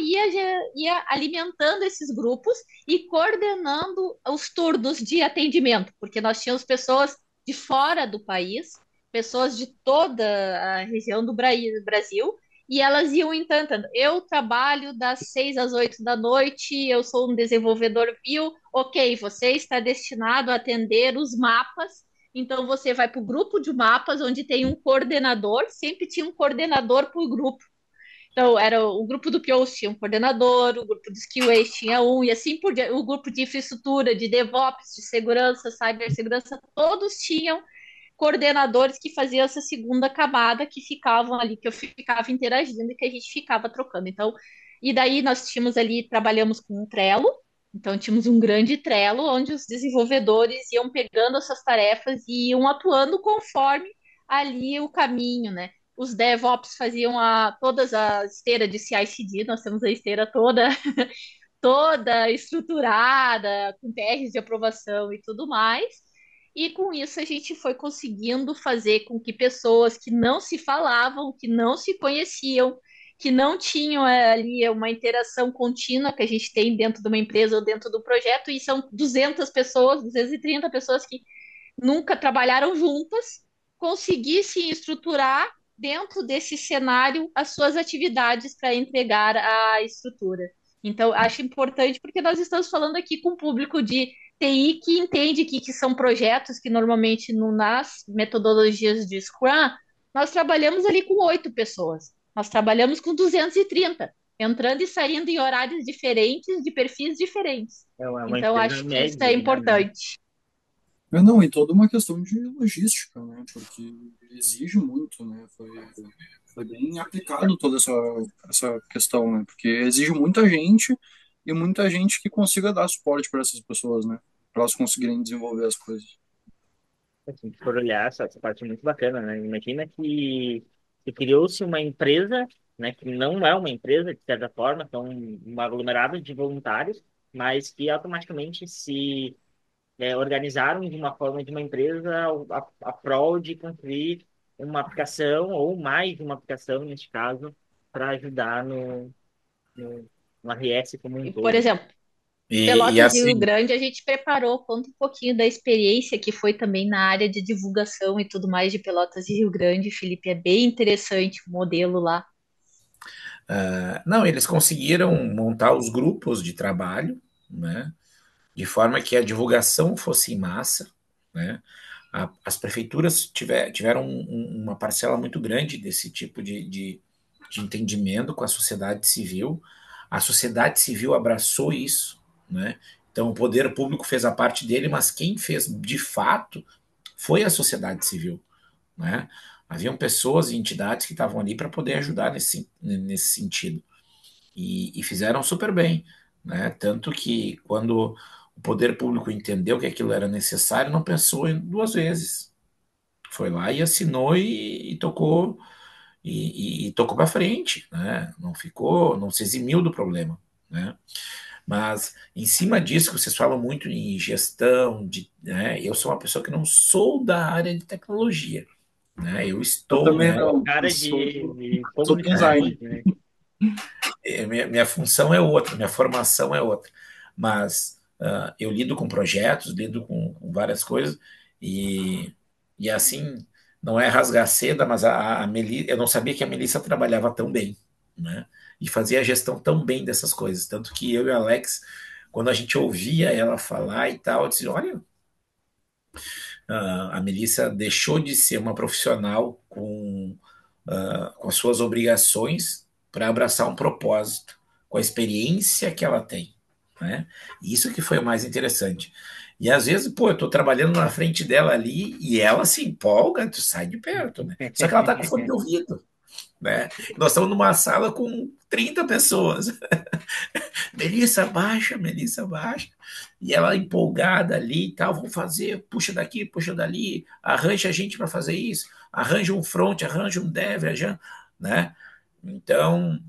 D: ia alimentando esses grupos e coordenando os turnos de atendimento, porque nós tínhamos pessoas de fora do país, pessoas de toda a região do Brasil, e elas iam então, eu trabalho das 6 às 8 da noite, eu sou um desenvolvedor Vue, ok, você está destinado a atender os mapas, então você vai para o grupo de mapas, onde tem um coordenador, sempre tinha um coordenador por grupo. Então, era o grupo do POs tinha um coordenador, o grupo dos QAs tinha um, e assim por diante. O grupo de infraestrutura, de DevOps, de segurança, cibersegurança, todos tinham coordenadores que faziam essa segunda camada que ficavam ali, que eu ficava interagindo e que a gente ficava trocando. Então, e daí nós tínhamos ali, trabalhamos com um Trello, então tínhamos um grande Trello onde os desenvolvedores iam pegando essas tarefas e iam atuando conforme ali o caminho, né? Os DevOps faziam todas as esteiras de CI/CD, nós temos a esteira toda toda estruturada, com TRs de aprovação e tudo mais. E com isso a gente foi conseguindo fazer com que pessoas que não se falavam, que não se conheciam, que não tinham ali uma interação contínua que a gente tem dentro de uma empresa ou dentro do projeto, e são 200 pessoas, 230 pessoas que nunca trabalharam juntas, conseguissem estruturar dentro desse cenário as suas atividades para entregar a estrutura. Então, acho importante porque nós estamos falando aqui com um público de TI que entende que são projetos que normalmente nas metodologias de Scrum, nós trabalhamos ali com 8 pessoas. Nós trabalhamos com 230. entrando e saindo em horários diferentes, de perfis diferentes.
A: uma
D: Então,
A: empresa
D: acho que isso é
A: média, né?
D: importante.
E: Não, e toda uma questão de logística, né? Porque exige muito, né? Foi bem aplicado toda essa questão, né? Porque exige muita gente e muita gente que consiga dar suporte para essas pessoas, né? Para elas conseguirem desenvolver as coisas.
A: Assim, se for olhar, essa parte é muito bacana, né? Imagina que criou-se uma empresa, né, que não é uma empresa, de certa forma, são um aglomerado de voluntários, mas que automaticamente se organizaram de uma forma de uma empresa a prol de construir uma aplicação, ou mais de uma aplicação, neste caso, para ajudar no RS como um
D: E, por
A: todo.
D: exemplo,
C: E
D: Pelotas e Rio
C: assim,
D: Grande, a gente preparou, conta um pouquinho da experiência que foi também na área de divulgação e tudo mais de Pelotas e Rio Grande, Felipe. É bem interessante o modelo lá.
C: não, eles conseguiram montar os grupos de trabalho, né, de forma que a divulgação fosse em massa, né. As prefeituras tiveram uma parcela muito grande desse tipo de entendimento com a sociedade civil. A sociedade civil abraçou isso, né? Então o poder público fez a parte dele, mas quem fez de fato foi a sociedade civil, né? Haviam pessoas e entidades que estavam ali para poder ajudar nesse sentido e fizeram super bem, né? Tanto que quando o poder público entendeu que aquilo era necessário, não pensou em duas vezes. Foi lá e assinou e tocou e tocou para frente, né? Não ficou, não se eximiu do problema, né? Mas em cima disso que vocês falam muito em gestão, né? Eu sou uma pessoa que não sou da área de tecnologia, né? Eu
E: Eu
C: estou
E: também
C: nela.
E: não, eu
A: Cara de
E: sou designer.
A: comunicações, né?
C: Minha função é outra, minha formação é outra. Mas eu lido com projetos, lido com várias coisas, e, e assim, não é rasgar seda, mas a Melissa, eu não sabia que a Melissa trabalhava tão bem, né? E fazia a gestão tão bem dessas coisas. Tanto que eu e o Alex, quando a gente ouvia ela falar e tal, eu disse: olha, a Melissa deixou de ser uma profissional com as suas obrigações para abraçar um propósito, com a experiência que ela tem, né? Isso que foi o mais interessante. E às vezes, pô, eu tô trabalhando na frente dela ali e ela se empolga, tu sai de perto, né? Só que ela tá com fone de ouvido, né? Nós estamos numa sala com 30 pessoas. Melissa, baixa. E ela empolgada ali e tal, vamos fazer, puxa daqui, puxa dali, arranja a gente para fazer isso, arranja um front, arranja um dev, né? Então,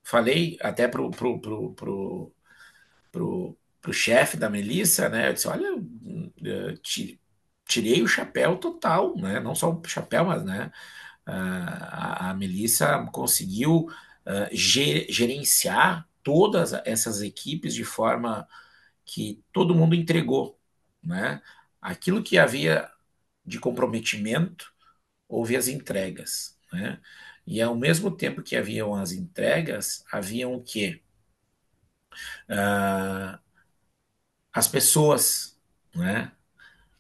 C: falei até pro chefe da Melissa, né? Eu disse, olha, tirei o chapéu total, né? Não só o chapéu, mas, né? A Melissa conseguiu gerenciar todas essas equipes de forma que todo mundo entregou, né? Aquilo que havia de comprometimento, houve as entregas, né? E ao mesmo tempo que haviam as entregas, haviam o quê? Ah, as pessoas, né?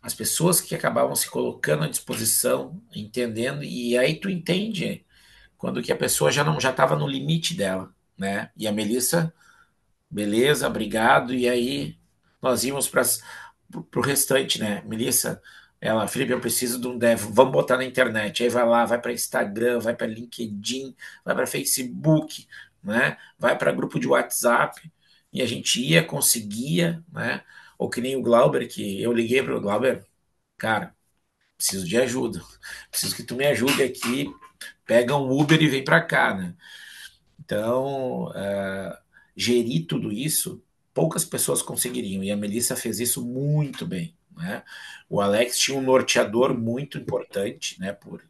C: As pessoas que acabavam se colocando à disposição, entendendo, e aí tu entende quando que a pessoa já não já estava no limite dela, né? E a Melissa, beleza, obrigado. E aí nós íamos para o restante, né? Melissa, ela, Felipe, eu preciso de um dev, vamos botar na internet. Aí vai lá, vai para Instagram, vai para LinkedIn, vai para Facebook, né? Vai para grupo de WhatsApp. E a gente ia, conseguia, né? Ou que nem o Glauber, que eu liguei para o Glauber, cara, preciso de ajuda, preciso que tu me ajude aqui, pega um Uber e vem para cá, né? Então, gerir tudo isso, poucas pessoas conseguiriam, e a Melissa fez isso muito bem, né? O Alex tinha um norteador muito importante, né, por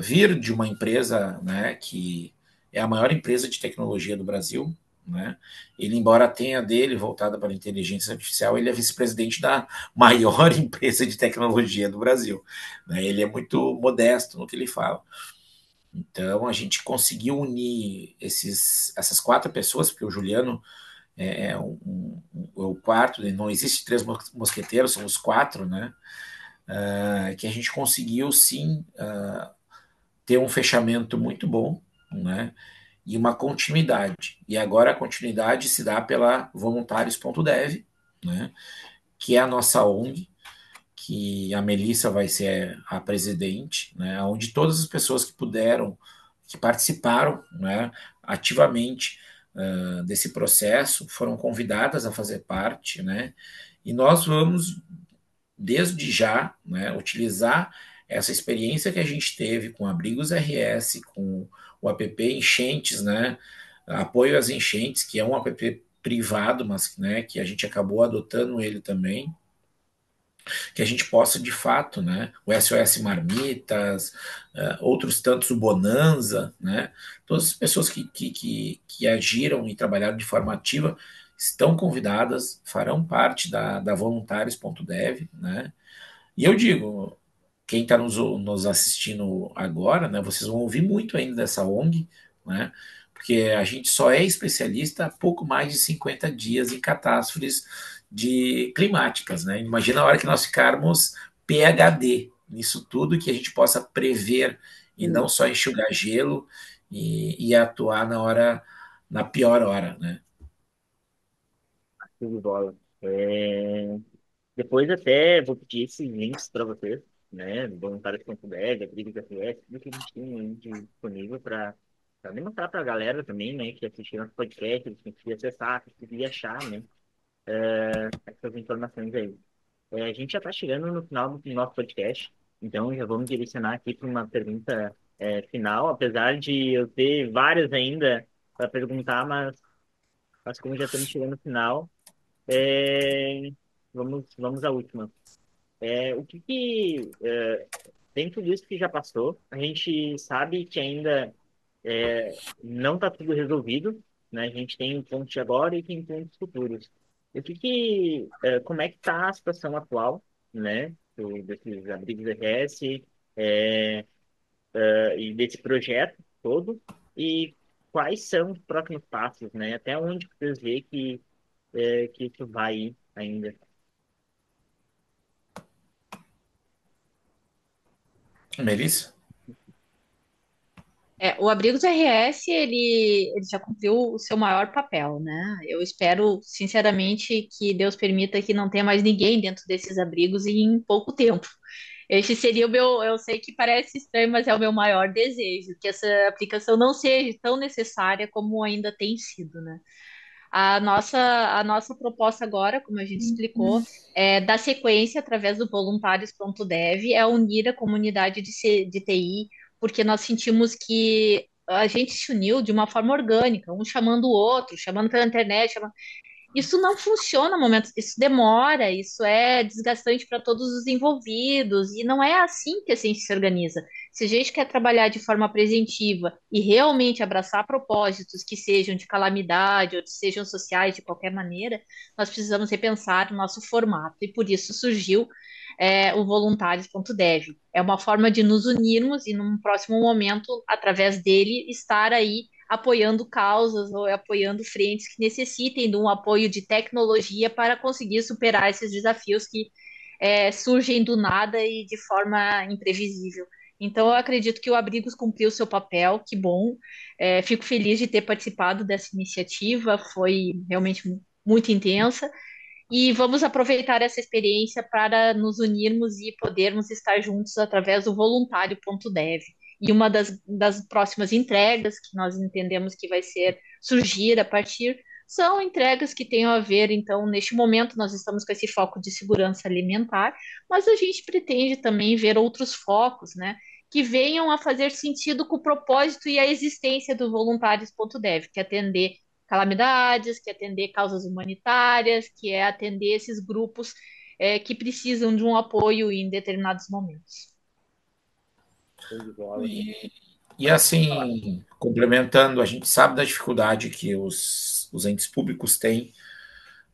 C: vir de uma empresa, né, que é a maior empresa de tecnologia do Brasil, né? Ele, embora tenha dele voltada para a inteligência artificial, ele é vice-presidente da maior empresa de tecnologia do Brasil, né? Ele é muito modesto no que ele fala. Então a gente conseguiu unir essas quatro pessoas, porque o Juliano é o quarto, né? Não existe três mosqueteiros, são os quatro, né? Que a gente conseguiu sim ter um fechamento muito bom, né, e uma continuidade. E agora a continuidade se dá pela voluntários.dev, né, que é a nossa ONG, que a Melissa vai ser a presidente, né, onde todas as pessoas que puderam, que participaram, né, ativamente desse processo, foram convidadas a fazer parte, né, e nós vamos, desde já, né, utilizar essa experiência que a gente teve com Abrigos RS, com o app Enchentes, né, apoio às enchentes, que é um app privado, mas, né, que a gente acabou adotando ele também, que a gente possa de fato, né, o SOS Marmitas, outros tantos, o Bonanza, né, todas as pessoas que agiram e trabalharam de forma ativa estão convidadas, farão parte da voluntários.dev, né, e eu digo, quem está nos assistindo agora, né, vocês vão ouvir muito ainda dessa ONG, né, porque a gente só é especialista há pouco mais de 50 dias em catástrofes climáticas. Né? Imagina a hora que nós ficarmos PhD nisso tudo, que a gente possa prever e não só enxugar gelo e atuar na pior hora. Né?
A: Show de bola. Depois até vou pedir esses links para vocês, né? Voluntários.br, Abrigos FS, tudo que a gente tem aí disponível para demonstrar para a galera também, né? Que assistiram nosso podcast, eles conseguiam acessar, conseguiam achar, né? Essas informações aí. A gente já está chegando no final do nosso podcast, então já vamos direcionar aqui para uma pergunta final, apesar de eu ter várias ainda para perguntar, mas como já estamos chegando no final, é, vamos à última. Dentro disso que já passou, a gente sabe que ainda não está tudo resolvido, né? A gente tem pontos de agora e tem pontos futuros. Como é que está a situação atual, né? Desses abrigos RS, é, e desse projeto todo, e quais são os próximos passos, né? Até onde vocês veem que isso vai ir ainda.
C: Melissa?
D: O Abrigos RS, ele já cumpriu o seu maior papel, né? Eu espero, sinceramente, que Deus permita que não tenha mais ninguém dentro desses abrigos em pouco tempo. Esse seria o meu, eu sei que parece estranho, mas é o meu maior desejo, que essa aplicação não seja tão necessária como ainda tem sido, né? A nossa proposta agora, como a gente explicou, é dar sequência através do voluntários.dev, é unir a comunidade de TI, porque nós sentimos que a gente se uniu de uma forma orgânica, um chamando o outro, chamando pela internet, isso não funciona no momento, isso demora, isso é desgastante para todos os envolvidos, e não é assim que a gente se organiza. Se a gente quer trabalhar de forma presentiva e realmente abraçar propósitos que sejam de calamidade ou que sejam sociais de qualquer maneira, nós precisamos repensar o nosso formato, e por isso surgiu o voluntários.dev. É uma forma de nos unirmos e, num próximo momento, através dele, estar aí apoiando causas ou apoiando frentes que necessitem de um apoio de tecnologia para conseguir superar esses desafios que surgem do nada e de forma imprevisível. Então, eu acredito que o Abrigos cumpriu o seu papel, que bom. Fico feliz de ter participado dessa iniciativa, foi realmente muito intensa. E vamos aproveitar essa experiência para nos unirmos e podermos estar juntos através do voluntário.dev. E uma das próximas entregas que nós entendemos que vai surgir a partir são entregas que tenham a ver, então, neste momento nós estamos com esse foco de segurança alimentar, mas a gente pretende também ver outros focos, né, que venham a fazer sentido com o propósito e a existência do voluntários.dev, que é atender calamidades, que é atender causas humanitárias, que é atender esses grupos que precisam de um apoio em determinados momentos.
A: Show de bola.
C: E assim, complementando, a gente sabe da dificuldade que os entes públicos têm,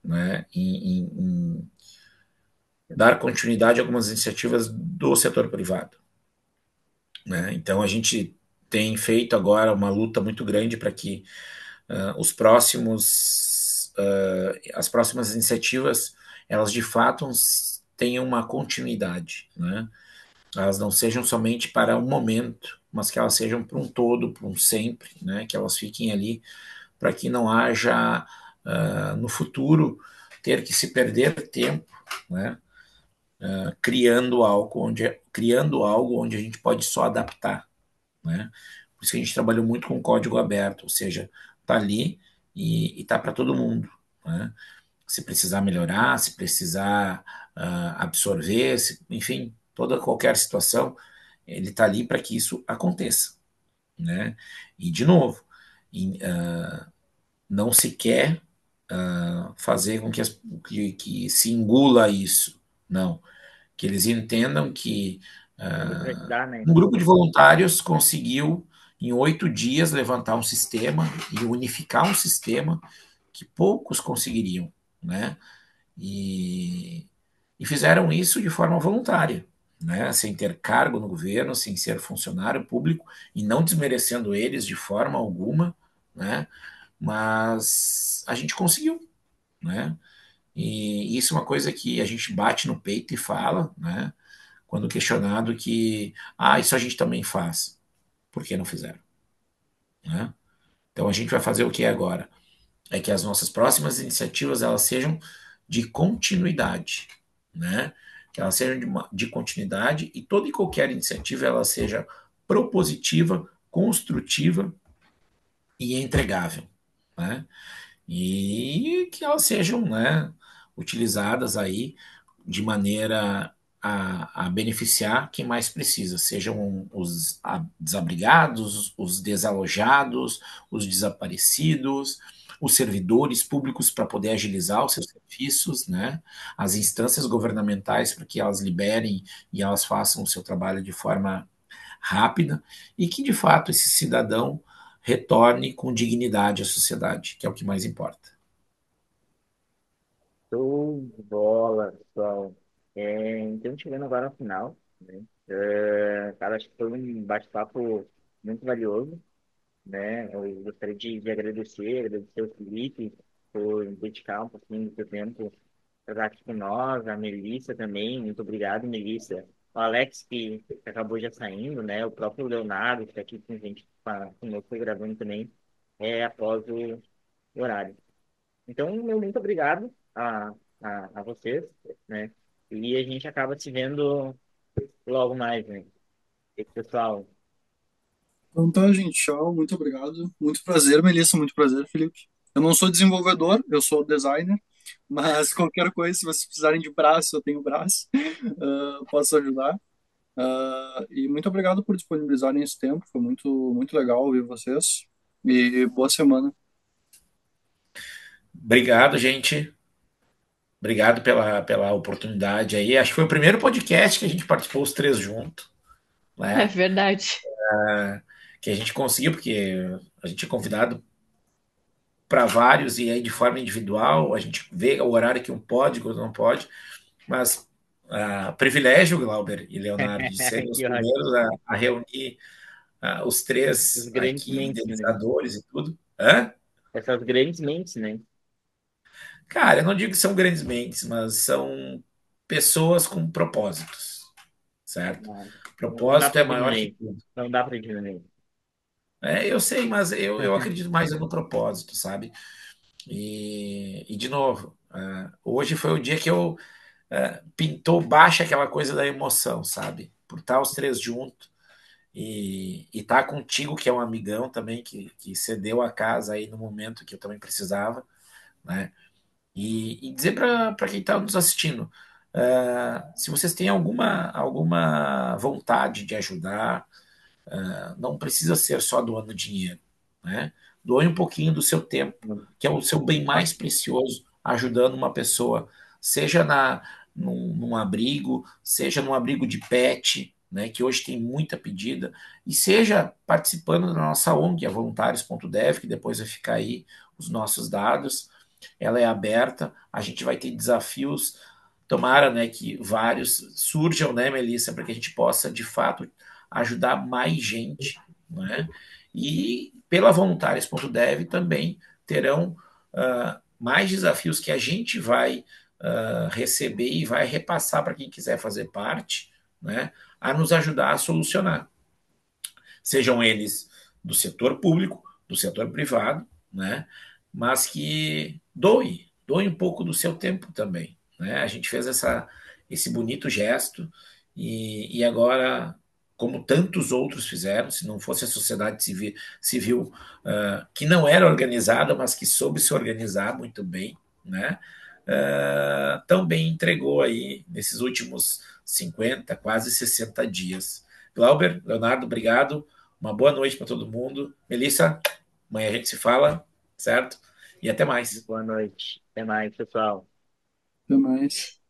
C: né, em dar continuidade a algumas iniciativas do setor privado. Né? Então, a gente tem feito agora uma luta muito grande para que as próximas iniciativas, elas de fato tenham uma continuidade, né? Elas não sejam somente para um momento, mas que elas sejam para um todo, para um sempre, né? Que elas fiquem ali para que não haja no futuro ter que se perder tempo, né? Criando algo onde a gente pode só adaptar, né? Por isso que a gente trabalhou muito com código aberto, ou seja, tá ali e tá para todo mundo, né? Se precisar melhorar, se precisar absorver, enfim, qualquer situação, ele está ali para que isso aconteça, né? E de novo, não se quer fazer com que se engula isso, não, que eles entendam que
A: Para ajudar, né?
C: um grupo de voluntários conseguiu em 8 dias levantar um sistema e unificar um sistema que poucos conseguiriam, né? E fizeram isso de forma voluntária, né? Sem ter cargo no governo, sem ser funcionário público e não desmerecendo eles de forma alguma, né? Mas a gente conseguiu, né? E isso é uma coisa que a gente bate no peito e fala, né? Quando questionado que, isso a gente também faz. Por que não fizeram? Né? Então a gente vai fazer o que agora? É que as nossas próximas iniciativas elas sejam de continuidade, né? Que elas sejam de continuidade e toda e qualquer iniciativa ela seja propositiva, construtiva e entregável, né? E que elas sejam, né, utilizadas aí de maneira a beneficiar quem mais precisa, sejam os desabrigados, os desalojados, os desaparecidos, os servidores públicos para poder agilizar os seus serviços, né? As instâncias governamentais para que elas liberem e elas façam o seu trabalho de forma rápida e que de fato esse cidadão retorne com dignidade à sociedade, que é o que mais importa.
A: Show de bola, pessoal. Então, chegando agora ao final, né? Cara, acho que foi um bate-papo muito valioso, né? Eu gostaria de agradecer ao Felipe por dedicar um pouquinho do seu tempo para estar aqui com nós, a Melissa também, muito obrigado, Melissa. O Alex, que acabou já saindo, né? O próprio Leonardo, que está aqui com a gente, conosco, foi gravando também, após o horário. Então, meu muito obrigado a vocês, né? E a gente acaba se vendo logo mais, né? E, pessoal,
E: Então tá, gente, tchau, muito obrigado. Muito prazer, Melissa, muito prazer, Felipe. Eu não sou desenvolvedor, eu sou designer, mas qualquer coisa, se vocês precisarem de braço, eu tenho braço, posso ajudar. E muito obrigado por disponibilizarem esse tempo, foi muito legal ouvir vocês. E boa semana.
C: Obrigado, gente. Obrigado pela oportunidade aí. Acho que foi o primeiro podcast que a gente participou os três juntos,
D: É
C: né?
D: verdade.
C: Que a gente conseguiu, porque a gente é convidado para vários e aí de forma individual, a gente vê o horário que um pode, que outro não pode, mas privilégio, Glauber e Leonardo, de serem os
A: que ótimo.
C: primeiros a reunir os
A: Os
C: três
A: grandes
C: aqui,
A: mentes, né?
C: idealizadores e tudo. Hã?
A: Essas grandes mentes, né?
C: Cara, eu não digo que são grandes mentes, mas são pessoas com propósitos, certo?
A: Não, não dá
C: Propósito
A: para
C: é maior que
A: diminuir.
C: tudo.
A: Não dá para diminuir.
C: Eu sei, mas eu acredito mais no propósito, sabe? E de novo, hoje foi o dia que eu pintou baixa aquela coisa da emoção, sabe? Por estar os três juntos e estar contigo, que é um amigão também, que cedeu a casa aí no momento que eu também precisava, né? E dizer para quem está nos assistindo, se vocês têm alguma vontade de ajudar, não precisa ser só doando dinheiro, né? Doe um pouquinho do seu tempo, que é o seu bem mais precioso, ajudando uma pessoa, seja num abrigo, seja num abrigo de pet, né, que hoje tem muita pedida, e seja participando da nossa ONG, a voluntários.dev, que depois vai ficar aí os nossos dados. Ela é aberta, a gente vai ter desafios, tomara, né, que vários surjam, né, Melissa, para que a gente possa, de fato, ajudar mais gente, né? E pela voluntários.dev também terão mais desafios que a gente vai receber e vai repassar para quem quiser fazer parte, né? A nos ajudar a solucionar. sejam eles do setor público, do setor privado, né? Mas que doe um pouco do seu tempo também, né? A gente fez esse bonito gesto e agora, como tantos outros fizeram, se não fosse a sociedade civil que não era organizada, mas que soube se organizar muito bem, né? Também entregou aí nesses últimos 50, quase 60 dias. Glauber, Leonardo, obrigado. Uma boa noite para todo mundo. Melissa, amanhã a gente se fala, certo? E até mais.
A: Boa noite. Até mais, pessoal.
E: Até mais.